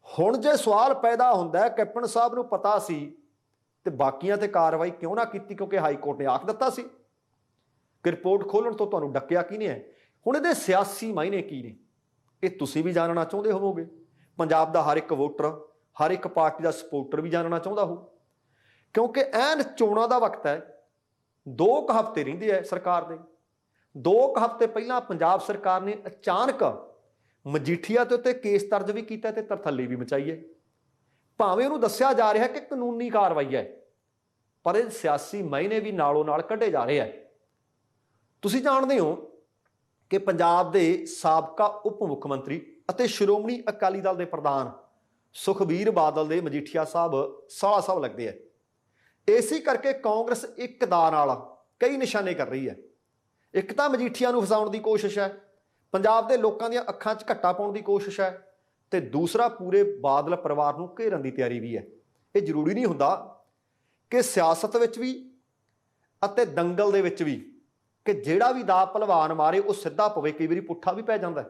ਹੁਣ ਜੇ ਸਵਾਲ ਪੈਦਾ ਹੁੰਦਾ ਹੈ ਕੈਪਟਨ ਸਾਹਿਬ ਨੂੰ ਪਤਾ ਸੀ ਤੇ ਬਾਕੀਆਂ ਤੇ ਕਾਰਵਾਈ ਕਿਉਂ ਨਾ ਕੀਤੀ, ਕਿਉਂਕਿ ਹਾਈ ਕੋਰਟ ਨੇ ਆਖ ਦਿੱਤਾ ਸੀ ਕਿ ਰਿਪੋਰਟ ਖੋਲਣ ਤੋਂ ਤੁਹਾਨੂੰ ਡੱਕਿਆ ਕਿਹਨੇ ਹੈ। ਹੁਣ ਇਹਦੇ ਸਿਆਸੀ ਮਾਇਨੇ ਕੀ ਨੇ ਇਹ ਤੁਸੀਂ ਵੀ ਜਾਣਨਾ ਚਾਹੁੰਦੇ ਹੋਵੋਗੇ। ਪੰਜਾਬ ਦਾ ਹਰ ਇੱਕ ਵੋਟਰ, ਹਰ ਇੱਕ ਪਾਰਟੀ ਦਾ ਸਪੋਰਟਰ ਵੀ ਜਾਣਨਾ ਚਾਹੁੰਦਾ ਹੋ, ਕਿਉਂਕਿ ਐਨ ਚੋਣਾਂ ਦਾ ਵਕਤ ਹੈ। 2 ਹਫ਼ਤੇ ਰਹਿੰਦੇ ਹੈ ਸਰਕਾਰ ਦੇ। 2 ਹਫ਼ਤੇ ਪਹਿਲਾਂ ਪੰਜਾਬ ਸਰਕਾਰ ਨੇ ਅਚਾਨਕ ਮਜੀਠੀਆ ਦੇ ਉੱਤੇ ਕੇਸ ਦਰਜ ਵੀ ਕੀਤਾ ਤੇ ਤਰਥੱਲੀ ਵੀ ਮਚਾਈ ਹੈ। ਭਾਵੇਂ ਉਹਨੂੰ ਦੱਸਿਆ ਜਾ ਰਿਹਾ ਕਿ ਕਾਨੂੰਨੀ ਕਾਰਵਾਈ ਹੈ, ਪਰ ਇਹ ਸਿਆਸੀ ਮਾਇਨੇ ਵੀ ਨਾਲੋਂ ਨਾਲ ਕੱਢੇ ਜਾ ਰਹੇ ਹੈ। ਤੁਸੀਂ ਜਾਣਦੇ ਹੋ ਕਿ ਪੰਜਾਬ ਦੇ ਸਾਬਕਾ ਉਪ ਮੁੱਖ ਮੰਤਰੀ ਅਤੇ ਸ਼੍ਰੋਮਣੀ ਅਕਾਲੀ ਦਲ ਦੇ ਪ੍ਰਧਾਨ ਸੁਖਬੀਰ ਬਾਦਲ ਦੇ ਮਜੀਠੀਆ ਸਾਹਿਬ ਸਾਲਾ ਸਾਹਿਬ ਲੱਗਦੇ ਹੈ। ਇਸੇ ਕਰਕੇ ਕਾਂਗਰਸ ਇੱਕ ਦਾ ਨਾਲ ਕਈ ਨਿਸ਼ਾਨੇ ਕਰ ਰਹੀ ਹੈ। ਇੱਕ ਤਾਂ ਮਜੀਠੀਆ ਨੂੰ ਫਸਾਉਣ ਦੀ ਕੋਸ਼ਿਸ਼ ਹੈ, ਪੰਜਾਬ ਦੇ ਲੋਕਾਂ ਦੀਆਂ ਅੱਖਾਂ 'ਚ ਘੱਟਾ ਪਾਉਣ ਦੀ ਕੋਸ਼ਿਸ਼ ਹੈ, ਤੇ ਦੂਸਰਾ ਪੂਰੇ ਬਾਦਲ ਪਰਿਵਾਰ ਨੂੰ ਘੇਰਨ ਦੀ ਤਿਆਰੀ ਵੀ ਹੈ। ਇਹ ਜ਼ਰੂਰੀ ਨਹੀਂ ਹੁੰਦਾ ਕਿ ਸਿਆਸਤ ਵਿੱਚ ਵੀ ਅਤੇ ਦੰਗਲ ਦੇ ਵਿੱਚ ਵੀ ਕਿ ਜਿਹੜਾ ਵੀ ਦਾ ਭਲਵਾਨ ਮਾਰੇ ਉਹ ਸਿੱਧਾ ਪਵੇ, ਕਈ ਵਾਰੀ ਪੁੱਠਾ ਵੀ ਪੈ ਜਾਂਦਾ ਹੈ।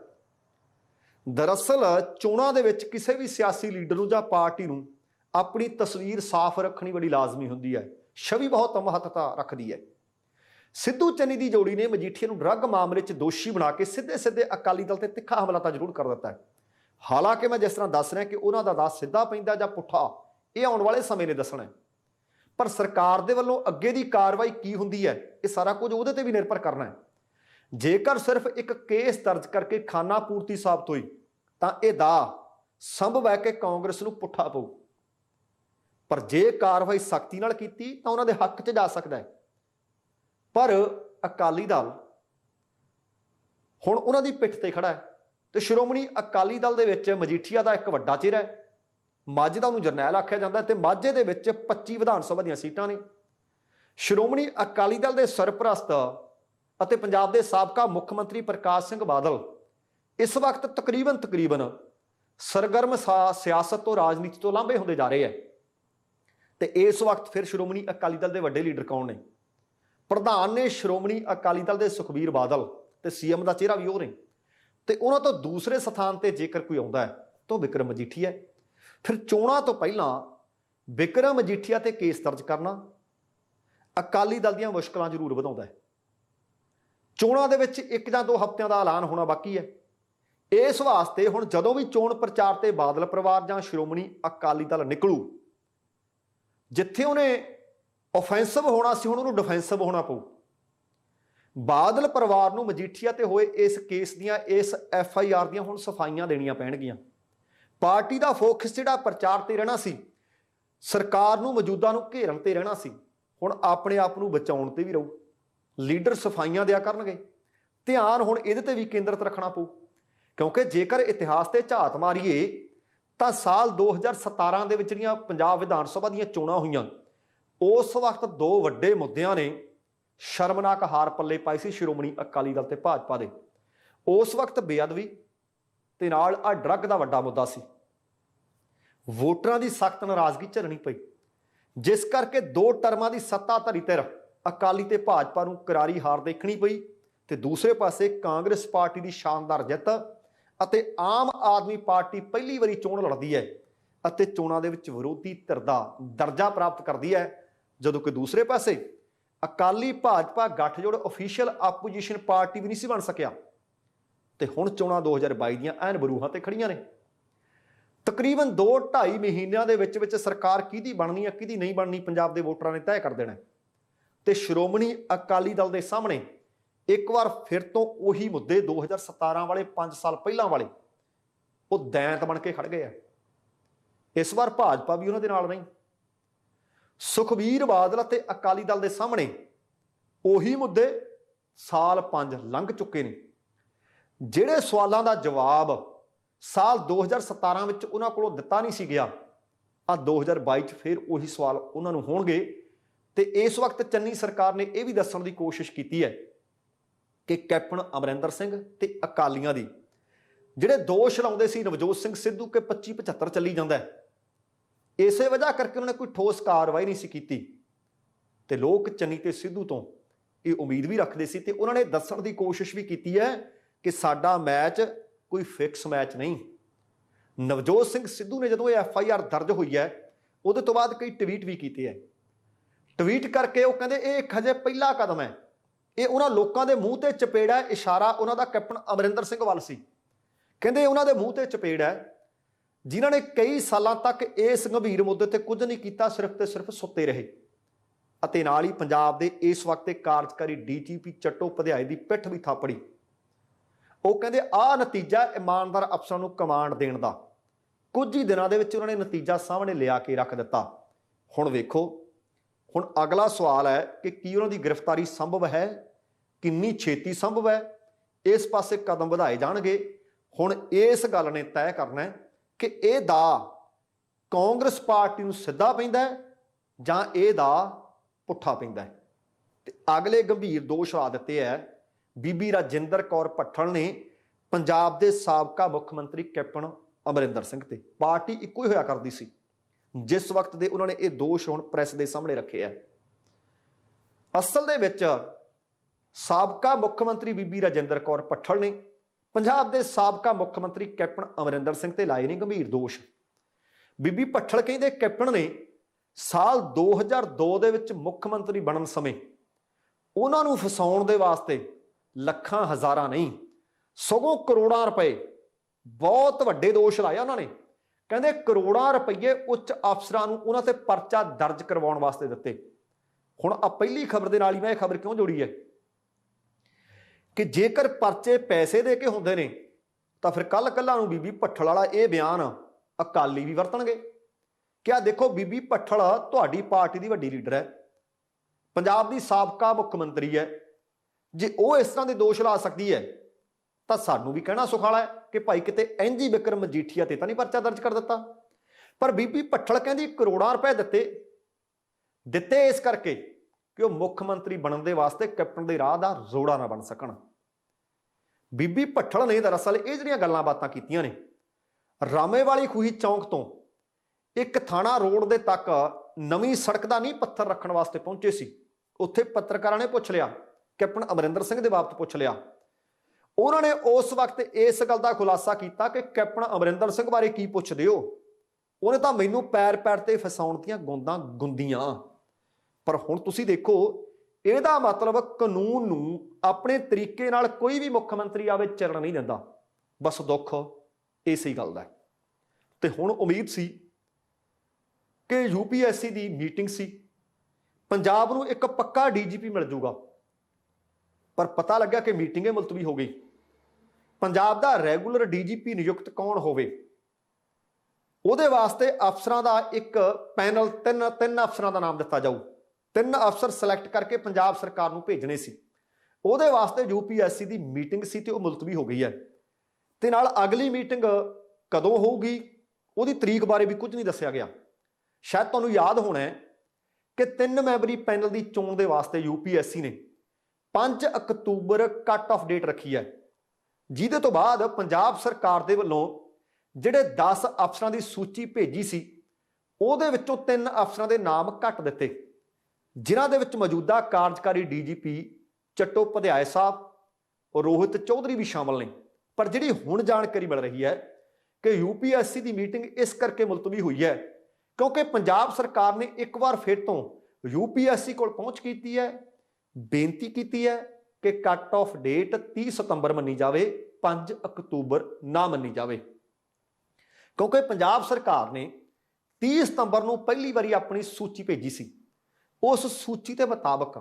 ਦਰਅਸਲ ਚੋਣਾਂ ਦੇ ਵਿੱਚ ਕਿਸੇ ਵੀ ਸਿਆਸੀ ਲੀਡਰ ਨੂੰ ਜਾਂ ਪਾਰਟੀ ਨੂੰ ਆਪਣੀ ਤਸਵੀਰ ਸਾਫ਼ ਰੱਖਣੀ ਬੜੀ ਲਾਜ਼ਮੀ ਹੁੰਦੀ ਹੈ। ਛਵੀ ਬਹੁਤ ਮਹੱਤਤਾ ਰੱਖਦੀ ਹੈ। ਸਿੱਧੂ ਚੰਨੀ ਦੀ ਜੋੜੀ ਨੇ ਮਜੀਠੀਆ ਨੂੰ ਡਰੱਗ ਮਾਮਲੇ 'ਚ ਦੋਸ਼ੀ ਬਣਾ ਕੇ ਸਿੱਧੇ ਅਕਾਲੀ ਦਲ ਤੇ ਤਿੱਖਾ ਹਮਲਾ ਤਾਂ ਜ਼ਰੂਰ ਕਰ ਦਿੱਤਾ ਹੈ। ਹਾਲਾਂਕਿ ਮੈਂ ਜਿਸ ਤਰ੍ਹਾਂ ਦੱਸ ਰਿਹਾ ਕਿ ਉਹਨਾਂ ਦਾ ਦਾਅ ਸਿੱਧਾ ਪੈਂਦਾ ਜਾਂ ਪੁੱਠਾ, ਇਹ ਆਉਣ ਵਾਲੇ ਸਮੇਂ ਨੇ ਦੱਸਣਾ ਹੈ। ਪਰ ਸਰਕਾਰ ਦੇ ਵੱਲੋਂ ਅੱਗੇ ਦੀ ਕਾਰਵਾਈ ਕੀ ਹੁੰਦੀ ਹੈ, ਇਹ ਸਾਰਾ ਕੁਝ ਉਹਦੇ ਤੇ ਵੀ ਨਿਰਭਰ ਕਰਨਾ ਹੈ। ਜੇਕਰ ਸਿਰਫ ਇੱਕ ਕੇਸ ਦਰਜ ਕਰਕੇ ਖਾਨਾ ਪੂਰਤੀ ਸਾਬਤ ਹੋਈ ਤਾਂ ਇਹ ਦਾਅ ਸੰਭਵ ਹੈ ਕਿ ਕਾਂਗਰਸ ਨੂੰ ਪੁੱਠਾ ਪਊ, ਪਰ ਜੇ ਕਾਰਵਾਈ ਸਖਤੀ ਨਾਲ ਕੀਤੀ ਤਾਂ ਉਹਨਾਂ ਦੇ ਹੱਕ 'ਚ ਜਾ ਸਕਦਾ ਹੈ। ਪਰ ਅਕਾਲੀ ਦਲ ਹੁਣ ਉਹਨਾਂ ਦੀ ਪਿੱਠ ਤੇ ਖੜਾ ਹੈ ਤੇ ਸ਼੍ਰੋਮਣੀ ਅਕਾਲੀ ਦਲ ਦੇ ਵਿੱਚ ਮਜੀਠੀਆ ਦਾ ਇੱਕ ਵੱਡਾ ਚਿਹਰਾ ਹੈ। ਮਾਝੇ ਦਾ ਉਹਨੂੰ ਜਰਨੈਲ ਆਖਿਆ ਜਾਂਦਾ ਤੇ ਮਾਝੇ ਦੇ ਵਿੱਚ 25 ਵਿਧਾਨ ਸਭਾ ਦੀਆਂ ਸੀਟਾਂ ਨੇ। ਸ਼੍ਰੋਮਣੀ ਅਕਾਲੀ ਦਲ ਦੇ ਸਰਪ੍ਰਸਤ ਅਤੇ ਪੰਜਾਬ ਦੇ ਸਾਬਕਾ ਮੁੱਖ ਮੰਤਰੀ ਪ੍ਰਕਾਸ਼ ਸਿੰਘ ਬਾਦਲ ਇਸ ਵਕਤ ਤਕਰੀਬਨ ਸਰਗਰਮ ਸਿਆਸਤ ਤੋਂ, ਰਾਜਨੀਤੀ ਤੋਂ ਲਾਂਭੇ ਹੁੰਦੇ ਜਾ ਰਹੇ ਹੈ। ਤੇ ਇਸ ਵਕਤ ਫਿਰ ਸ਼੍ਰੋਮਣੀ ਅਕਾਲੀ ਦਲ ਦੇ ਵੱਡੇ ਲੀਡਰ ਕੌਣ ਨੇ? ਪ੍ਰਧਾਨ ਨੇ ਸ਼੍ਰੋਮਣੀ ਅਕਾਲੀ ਦਲ ਦੇ ਸੁਖਬੀਰ ਬਾਦਲ ਤੇ CM ਦਾ ਚਿਹਰਾ ਵੀ ਉਹ ਨੇ। ਤੇ ਉਹਨਾਂ ਤੋਂ ਦੂਸਰੇ ਸਥਾਨ ਤੇ ਜੇਕਰ ਕੋਈ ਆਉਂਦਾ ਹੈ ਤਾਂ ਉਹ ਵਿਕਰਮ ਮਜੀਠੀਆ ਹੈ। ਫਿਰ ਚੋਣਾਂ ਤੋਂ ਪਹਿਲਾਂ ਵਿਕਰਮ ਮਜੀਠੀਆ ਤੇ ਕੇਸ ਦਰਜ ਕਰਨਾ ਅਕਾਲੀ ਦਲ ਦੀਆਂ ਮੁਸ਼ਕਲਾਂ ਜ਼ਰੂਰ ਵਧਾਉਂਦਾ ਹੈ। ਚੋਣਾਂ ਦੇ ਵਿੱਚ 1 ਜਾਂ 2 ਹਫ਼ਤਿਆਂ ਦਾ ਐਲਾਨ ਹੋਣਾ ਬਾਕੀ ਹੈ। ਇਸ ਵਾਸਤੇ ਹੁਣ ਜਦੋਂ ਵੀ ਚੋਣ ਪ੍ਰਚਾਰ ਤੇ ਬਾਦਲ ਪਰਿਵਾਰ ਜਾਂ ਸ਼੍ਰੋਮਣੀ ਅਕਾਲੀ ਦਲ ਨਿਕਲੂ, ਜਿੱਥੇ ਉਹਨੇ ਆਫੈਂਸਿਵ ਹੋਣਾ ਸੀ ਹੁਣ ਉਹਨੂੰ ਡਿਫੈਂਸਿਵ ਹੋਣਾ ਪਊ। ਬਾਦਲ ਪਰਿਵਾਰ ਨੂੰ ਮਜੀਠੀਆ ਤੇ ਹੋਏ ਇਸ ਕੇਸ ਦੀਆਂ, ਇਸ FIR ਦੀਆਂ ਹੁਣ ਸਫਾਈਆਂ ਦੇਣੀਆਂ ਪੈਣਗੀਆਂ। ਪਾਰਟੀ ਦਾ ਫੋਕਸ ਜਿਹੜਾ ਪ੍ਰਚਾਰ ਤੇ ਰਹਿਣਾ ਸੀ, ਸਰਕਾਰ ਨੂੰ ਮੌਜੂਦਾ ਨੂੰ ਘੇਰਨ ਤੇ ਰਹਿਣਾ ਸੀ, ਹੁਣ ਆਪਣੇ ਆਪ ਨੂੰ ਬਚਾਉਣ ਤੇ ਵੀ ਰਹੂ। ਲੀਡਰ ਸਫਾਈਆਂ ਦਿਆ ਕਰਨਗੇ। ਧਿਆਨ ਹੁਣ ਇਹਦੇ ਤੇ ਵੀ ਕੇਂਦਰਿਤ ਰੱਖਣਾ ਪਊ, ਕਿਉਂਕਿ ਜੇਕਰ ਇਤਿਹਾਸ ਤੇ ਝਾਤ ਮਾਰੀਏ ਤਾਂ ਸਾਲ 2017 ਦੇ ਵਿੱਚ ਜਿਹੜੀਆਂ ਪੰਜਾਬ ਵਿਧਾਨ ਸਭਾ ਦੀਆਂ ਚੋਣਾਂ ਹੋਈਆਂ, ਉਸ ਵਕਤ 2 ਵੱਡੇ ਮੁੱਦਿਆਂ ਨੇ ਸ਼ਰਮਨਾਕ ਹਾਰ ਪੱਲੇ ਪਾਈ ਸੀ ਸ਼੍ਰੋਮਣੀ ਅਕਾਲੀ ਦਲ ਤੇ ਭਾਜਪਾ ਦੇ। ਉਸ ਵਕਤ ਬੇਅਦਬੀ ਤੇ ਨਾਲ ਆ ਡਰੱਗ ਦਾ ਵੱਡਾ ਮੁੱਦਾ ਸੀ। ਵੋਟਰਾਂ ਦੀ ਸਖਤ ਨਾਰਾਜ਼ਗੀ ਝੱਲਣੀ ਪਈ, ਜਿਸ ਕਰਕੇ 2 ਟਰਮਾਂ ਦੀ ਸੱਤਾਧਾਰੀ ਧਿਰ ਅਕਾਲੀ ਤੇ ਭਾਜਪਾ ਨੂੰ ਕਰਾਰੀ ਹਾਰ ਦੇਖਣੀ ਪਈ। ਤੇ ਦੂਸਰੇ ਪਾਸੇ ਕਾਂਗਰਸ ਪਾਰਟੀ ਦੀ ਸ਼ਾਨਦਾਰ ਜਿੱਤ ਅਤੇ ਆਮ ਆਦਮੀ ਪਾਰਟੀ ਪਹਿਲੀ ਵਾਰੀ ਚੋਣ ਲੜਦੀ ਹੈ ਅਤੇ ਚੋਣਾਂ ਦੇ ਵਿੱਚ ਵਿਰੋਧੀ ਧਿਰ ਦਾ ਦਰਜਾ ਪ੍ਰਾਪਤ ਕਰਦੀ ਹੈ, ਜਦੋਂ ਕਿ ਦੂਸਰੇ ਪਾਸੇ ਅਕਾਲੀ ਭਾਜਪਾ ਗੱਠਜੋੜ ਅਫੀਸ਼ੀਅਲ ਆਪੋਜੀਸ਼ਨ ਪਾਰਟੀ ਵੀ ਨਹੀਂ ਸੀ ਬਣ ਸਕਿਆ। ਤੇ ਹੁਣ ਚੋਣਾਂ 2022 ਦੀਆਂ ਐਨ ਬਰੂਹਾਂ ਤੇ ਖੜੀਆਂ ਨੇ। ਤਕਰੀਬਨ 2-2.5 ਮਹੀਨਿਆਂ ਦੇ ਵਿੱਚ ਸਰਕਾਰ ਕਿਹਦੀ ਬਣਨੀ ਹੈ ਕਿਹਦੀ ਨਹੀਂ ਬਣਨੀ ਪੰਜਾਬ ਦੇ ਵੋਟਰਾਂ ਨੇ ਤੈਅ ਕਰ ਦੇਣਾ। ਤੇ ਸ਼੍ਰੋਮਣੀ ਅਕਾਲੀ ਦਲ ਦੇ ਸਾਹਮਣੇ ਇੱਕ ਵਾਰ ਫਿਰ ਤੋਂ ਉਹੀ ਮੁੱਦੇ 2017 ਵਾਲੇ 5 ਸਾਲ ਪਹਿਲਾਂ ਵਾਲੇ ਉਹ ਦੈਂਤ ਬਣ ਕੇ ਖੜ ਗਏ ਆ। ਇਸ ਵਾਰ ਭਾਜਪਾ ਵੀ ਉਹਨਾਂ ਦੇ ਨਾਲ ਨਹੀਂ। ਸੁਖਬੀਰ ਬਾਦਲ ਅਤੇ ਅਕਾਲੀ ਦਲ ਦੇ ਸਾਹਮਣੇ ਉਹੀ ਮੁੱਦੇ ਸਾਲ 5 ਲੰਘ ਚੁੱਕੇ ਨੇ। ਜਿਹੜੇ ਸਵਾਲਾਂ ਦਾ ਜਵਾਬ ਸਾਲ 2017 ਵਿੱਚ ਉਹਨਾਂ ਕੋਲੋਂ ਦਿੱਤਾ ਨਹੀਂ ਸੀ ਗਿਆ, ਆ 2022 ਚ ਫਿਰ ਉਹੀ ਸਵਾਲ ਉਹਨਾਂ ਨੂੰ ਹੋਣਗੇ। ਤੇ ਇਸ ਵਕਤ ਚੰਨੀ ਸਰਕਾਰ ਨੇ ਇਹ ਵੀ ਦੱਸਣ ਦੀ ਕੋਸ਼ਿਸ਼ ਕੀਤੀ ਹੈ ਕਿ ਕੈਪਟਨ ਅਮਰਿੰਦਰ ਸਿੰਘ ਤੇ ਅਕਾਲੀਆਂ ਦੀ ਜਿਹੜੇ ਦੋਸ਼ ਲਾਉਂਦੇ ਸੀ ਨਵਜੋਤ ਸਿੰਘ ਸਿੱਧੂ ਕਿ 25-75 ਚੱਲੀ ਜਾਂਦਾ ਹੈ, ਇਸੇ ਵਜ੍ਹਾ ਕਰਕੇ ਉਹਨਾਂ ਨੇ ਕੋਈ ਠੋਸ ਕਾਰਵਾਈ ਨਹੀਂ ਸੀ ਕੀਤੀ। ਤੇ ਲੋਕ ਚੰਨੀ ਤੇ ਸਿੱਧੂ ਤੋਂ ਇਹ ਉਮੀਦ ਵੀ ਰੱਖਦੇ ਸੀ ਤੇ ਉਹਨਾਂ ਨੇ ਦੱਸਣ ਦੀ ਕੋਸ਼ਿਸ਼ ਵੀ ਕੀਤੀ ਹੈ ਕਿ ਸਾਡਾ ਮੈਚ ਕੋਈ ਫਿਕਸ ਮੈਚ ਨਹੀਂ। ਨਵਜੋਤ ਸਿੰਘ ਸਿੱਧੂ ਨੇ ਜਦੋਂ ਇਹ FIR ਦਰਜ ਹੋਈ ਹੈ ਉਹਦੇ ਤੋਂ ਬਾਅਦ ਕਈ ਟਵੀਟ ਵੀ ਕੀਤੇ ਹੈ। ਟਵੀਟ ਕਰਕੇ ਉਹ ਕਹਿੰਦੇ ਇਹ ਇੱਕ ਹਜੇ ਪਹਿਲਾ ਕਦਮ ਹੈ। ਇਹ ਉਹਨਾਂ ਲੋਕਾਂ ਦੇ ਮੂੰਹ ਤੇ ਚਪੇੜ ਹੈ। ਇਸ਼ਾਰਾ ਉਹਨਾਂ ਦਾ ਕੈਪਟਨ ਅਮਰਿੰਦਰ ਸਿੰਘ ਵੱਲ ਸੀ। ਕਹਿੰਦੇ ਉਹਨਾਂ ਦੇ ਮੂੰਹ ਤੇ ਚਪੇੜ ਹੈ ਜਿਨ੍ਹਾਂ ਨੇ ਕਈ ਸਾਲਾਂ ਤੱਕ ਇਸ ਗੰਭੀਰ ਮੁੱਦੇ ਤੇ ਕੁਝ ਨਹੀਂ ਕੀਤਾ, ਸਿਰਫ ਤੇ ਸਿਰਫ ਸੁੱਤੇ ਰਹੇ। ਅਤੇ ਨਾਲ ਹੀ ਪੰਜਾਬ ਦੇ ਇਸ ਵਕਤ ਦੇ ਕਾਰਜਕਾਰੀ DGP ਚੱਟੋਪਧਿਆਏ ਦੀ ਪਿੱਠ ਵੀ ਥਾਪੜੀ। ਉਹ ਕਹਿੰਦੇ ਆਹ ਨਤੀਜਾ ਇਮਾਨਦਾਰ ਅਫਸਰਾਂ ਨੂੰ ਕਮਾਂਡ ਦੇਣ ਦਾ। ਕੁਝ ਹੀ ਦਿਨਾਂ ਦੇ ਵਿੱਚ ਉਹਨਾਂ ਨੇ ਨਤੀਜਾ ਸਾਹਮਣੇ ਲਿਆ ਕੇ ਰੱਖ ਦਿੱਤਾ। ਹੁਣ ਵੇਖੋ, ਹੁਣ ਅਗਲਾ ਸਵਾਲ ਹੈ ਕਿ ਕੀ ਉਹਨਾਂ ਦੀ ਗ੍ਰਿਫਤਾਰੀ ਸੰਭਵ ਹੈ, ਕਿੰਨੀ ਛੇਤੀ ਸੰਭਵ ਹੈ। ਇਸ ਪਾਸੇ ਕਦਮ ਵਧਾਏ ਜਾਣਗੇ। ਹੁਣ ਇਸ ਗੱਲ ਨੇ ਤੈਅ ਕਰਨਾ ਹੈ ਕਿ ਇਹ ਦਾ ਕਾਂਗਰਸ ਪਾਰਟੀ ਨੂੰ ਸਿੱਧਾ ਪੈਂਦਾ ਹੈ ਜਾਂ ਇਹ ਦਾ ਪੁੱਠਾ ਪੈਂਦਾ ਹੈ। ਤੇ ਅਗਲੇ ਗੰਭੀਰ ਦੋਸ਼ ਲਾ ਦਿੱਤੇ ਹੈ ਬੀਬੀ ਰਾਜਿੰਦਰ ਕੌਰ ਭੱਠਲ ਨੇ ਪੰਜਾਬ ਦੇ ਸਾਬਕਾ ਮੁੱਖ ਮੰਤਰੀ ਕੈਪਟਨ ਅਮਰਿੰਦਰ ਸਿੰਘ ਤੇ। ਪਾਰਟੀ ਇੱਕੋ ਹੀ ਹੋਇਆ ਕਰਦੀ ਸੀ ਜਿਸ ਵਕਤ ਦੇ ਉਹਨਾਂ ਨੇ ਇਹ ਦੋਸ਼ ਹੁਣ ਪ੍ਰੈਸ ਦੇ ਸਾਹਮਣੇ ਰੱਖੇ ਆ। ਅਸਲ ਦੇ ਵਿੱਚ ਸਾਬਕਾ ਮੁੱਖ ਮੰਤਰੀ ਬੀਬੀ ਰਾਜਿੰਦਰ ਕੌਰ ਭੱਠਲ ਨੇ ਪੰਜਾਬ ਦੇ ਸਾਬਕਾ ਮੁੱਖ ਮੰਤਰੀ ਕੈਪਟਨ ਅਮਰਿੰਦਰ ਸਿੰਘ ਤੇ ਲਾਏ ਨੇ ਗੰਭੀਰ ਦੋਸ਼। ਬੀਬੀ ਭੱਠਲ ਕਹਿੰਦੇ ਕੈਪਟਨ ਨੇ ਸਾਲ 2002 ਦੇ ਵਿੱਚ ਮੁੱਖ ਮੰਤਰੀ ਬਣਨ ਸਮੇਂ ਉਹਨਾਂ ਨੂੰ ਫਸਾਉਣ ਦੇ ਵਾਸਤੇ ਲੱਖਾਂ ਹਜ਼ਾਰਾਂ ਨਹੀਂ ਸਗੋਂ ਕਰੋੜਾਂ ਰੁਪਏ, ਬਹੁਤ ਵੱਡੇ ਦੋਸ਼ ਲਾਏ ਉਹਨਾਂ ਨੇ। ਕਹਿੰਦੇ ਕਰੋੜਾਂ ਰੁਪਏ ਉੱਚ ਅਫਸਰਾਂ ਨੂੰ ਉਹਨਾਂ ਤੇ ਪਰਚਾ ਦਰਜ ਕਰਵਾਉਣ ਵਾਸਤੇ ਦਿੱਤੇ। ਹੁਣ ਆ ਪਹਿਲੀ ਖਬਰ ਦੇ ਨਾਲ ਹੀ ਮੈਂ ਇਹ ਖਬਰ ਕਿਉਂ ਜੋੜੀ ਹੈ ਕਿ ਜੇਕਰ ਪਰਚੇ ਪੈਸੇ ਦੇ ਕੇ ਹੁੰਦੇ ਨੇ ਤਾਂ ਫਿਰ ਕੱਲ ਨੂੰ ਬੀਬੀ ਭੱਠਲ ਵਾਲਾ ਇਹ ਬਿਆਨ ਅਕਾਲੀ ਵੀ ਵਰਤਣਗੇ ਕਿ ਆ ਦੇਖੋ ਬੀਬੀ ਭੱਠਲ ਤੁਹਾਡੀ ਪਾਰਟੀ ਦੀ ਵੱਡੀ ਲੀਡਰ ਹੈ, ਪੰਜਾਬ ਦੀ ਸਾਬਕਾ ਮੁੱਖ ਮੰਤਰੀ ਹੈ, ਜੇ ਉਹ ਇਸ ਤਰ੍ਹਾਂ ਦੇ ਦੋਸ਼ ਲਾ ਸਕਦੀ ਹੈ ਤਾਂ ਸਾਨੂੰ ਵੀ ਕਹਿਣਾ ਸੁਖਾਲਾ ਹੈ ਕਿ ਭਾਈ ਕਿਤੇ ਇੰਝ ਹੀ ਵਿਕਰਮ ਮਜੀਠੀਆ ਤੇ ਤਾਂ ਨਹੀਂ ਪਰਚਾ ਦਰਜ ਕਰ ਦਿੱਤਾ। ਪਰ ਬੀਬੀ ਭੱਠਲ ਕਹਿੰਦੀ ਕਰੋੜਾਂ ਰੁਪਏ ਦਿੱਤੇ ਇਸ ਕਰਕੇ ਕਿ ਉਹ ਮੁੱਖ ਮੰਤਰੀ ਬਣਨ ਦੇ ਵਾਸਤੇ ਕੈਪਟਨ ਦੇ ਰਾਹ ਦਾ ਰੋੜਾ ਨਾ ਬਣ ਸਕਣ। ਬੀਬੀ ਭੱਠਲ ਨੇ ਦਰਅਸਲ ਇਹ ਜਿਹੜੀਆਂ ਗੱਲਾਂ ਬਾਤਾਂ ਕੀਤੀਆਂ ਨੇ ਰਾਮੇਵਾਲੀ ਖੂਹੀ ਚੌਂਕ ਤੋਂ ਇੱਕ ਥਾਣਾ ਰੋਡ ਦੇ ਤੱਕ ਨਵੀਂ ਸੜਕ ਦਾ ਨੀਂਹ ਪੱਥਰ ਰੱਖਣ ਵਾਸਤੇ ਪਹੁੰਚੇ ਸੀ। ਉੱਥੇ ਪੱਤਰਕਾਰਾਂ ਨੇ ਪੁੱਛ ਲਿਆ, ਕੈਪਟਨ ਅਮਰਿੰਦਰ ਸਿੰਘ ਦੇ ਬਾਬਤ ਪੁੱਛ ਲਿਆ। उन्होंने उस वक्त इस गल का खुलासा किया कि कैप्टन अमरिंदर सिंह बारे की पुछदे हो, उन्हें तो मैनू पैर पैर ते फसाउण दीआं गोंदां गुंदियां। पर हुण तुसीं देखो, ਇਹਦਾ मतलब कानून नूं अपने तरीके नाल कोई भी मुख्यमंत्री आवे चलन नहीं दिंदा। बस दुख इसी गल दा। ते हुण उम्मीद सी कि यूपीएससी की मीटिंग सी, पंजाब नूं एक पक्का डीजीपी मिल जूगा, पर पता लग्या कि मीटिंग ही मुलतवी हो गई। पंजाब दा रैगूलर डीजीपी नियुक्त कौन होवे, उहदे वास्ते अफसरां दा एक पैनल तीन अफसरां दा नाम दिता जाऊ। 3 अफसर सिलैक्ट करके पंजाब सरकार नूं भेजने सी। उहदे वास्ते यूपीएससी की मीटिंग सी ते मुलतवी हो गई है। ते नाल अगली मीटिंग कदों होगी उहदी तरीक बारे भी कुछ नहीं दस्सिया गया। शायद तुहानूं याद होना है कि 3 मैंबरी पैनल की चोण के वास्ते यूपीएससी ने 5 अक्तूबर कट ऑफ डेट रखी है, जिहदे तो बाद पंजाब सरकार दे वल्लों जिहड़े 10 अफसरां की सूची भेजी सी, उहदे विच्चों 3 अफसरां दे नाम कट दिते, जिन्हां दे विच मौजूदा कार्यकारी डीजीपी चट्टोपाध्याय साहब, रोहित चौधरी भी शामिल ने। पर जिहड़ी हुण जानकारी मिल रही है कि यूपीएससी की मीटिंग इस करके मुलतवी हुई है क्योंकि पंजाब सरकार ने एक बार फिर तो यूपीएससी को पहुंच की है, बेनती की है कि कट ऑफ डेट 30 सितंबर मनी जाए, 5 अक्तूबर ना मनी जाए। क्योंकि पंजाब सरकार ने 30 सितंबर को पहली बारी अपनी सूची भेजी सी। उस सूची के मुताबक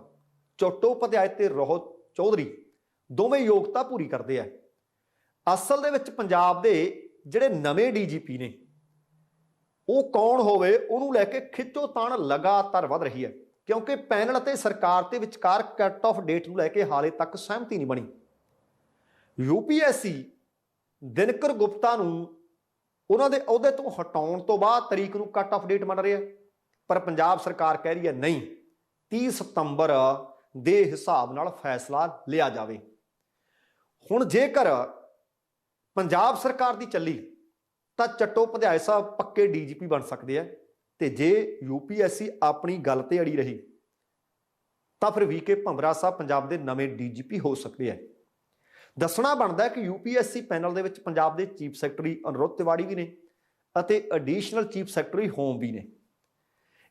चट्टोपाध्याय ते रोहित चौधरी दोवें योग्यता पूरी करते हैं। असल दे विच पंजाब दे जिहड़े नवें डीजीपी ने वो कौन होवे, उन्होंने लैके खिच्चोताण लगातार वध रही है, क्योंकि पैनल ते सरकार के विचकार कट ऑफ डेट को लैके हाले तक सहमति नहीं बनी। यूपीएससी दिनकर गुप्ता नूं उन्हां दे अहुदे तो हटाउण तो बाद तरीक नूं कट ऑफ डेट मन रही है, पर पंजाब सरकार कह रही है नहीं, 30 सितंबर दे हिसाब नाल फैसला लिया जावे। हुण जेकर पंजाब सरकार दी चली तो चट्टोपाध्याय साहब पक्के डीजीपी बन सकते हैं, तो जे यूपीएससी अपनी गल ते अड़ी रही तो फिर वीके भंवरा साहब पंजाब के नवे डीजीपी हो सकते हैं। दसना बनता है कि यूपीएससी पैनल के विच पंजाब के चीफ सैकटरी अनिरुद्ध तिवाड़ी भी ने अते एडिशनल चीफ सैकटरी होम भी ने।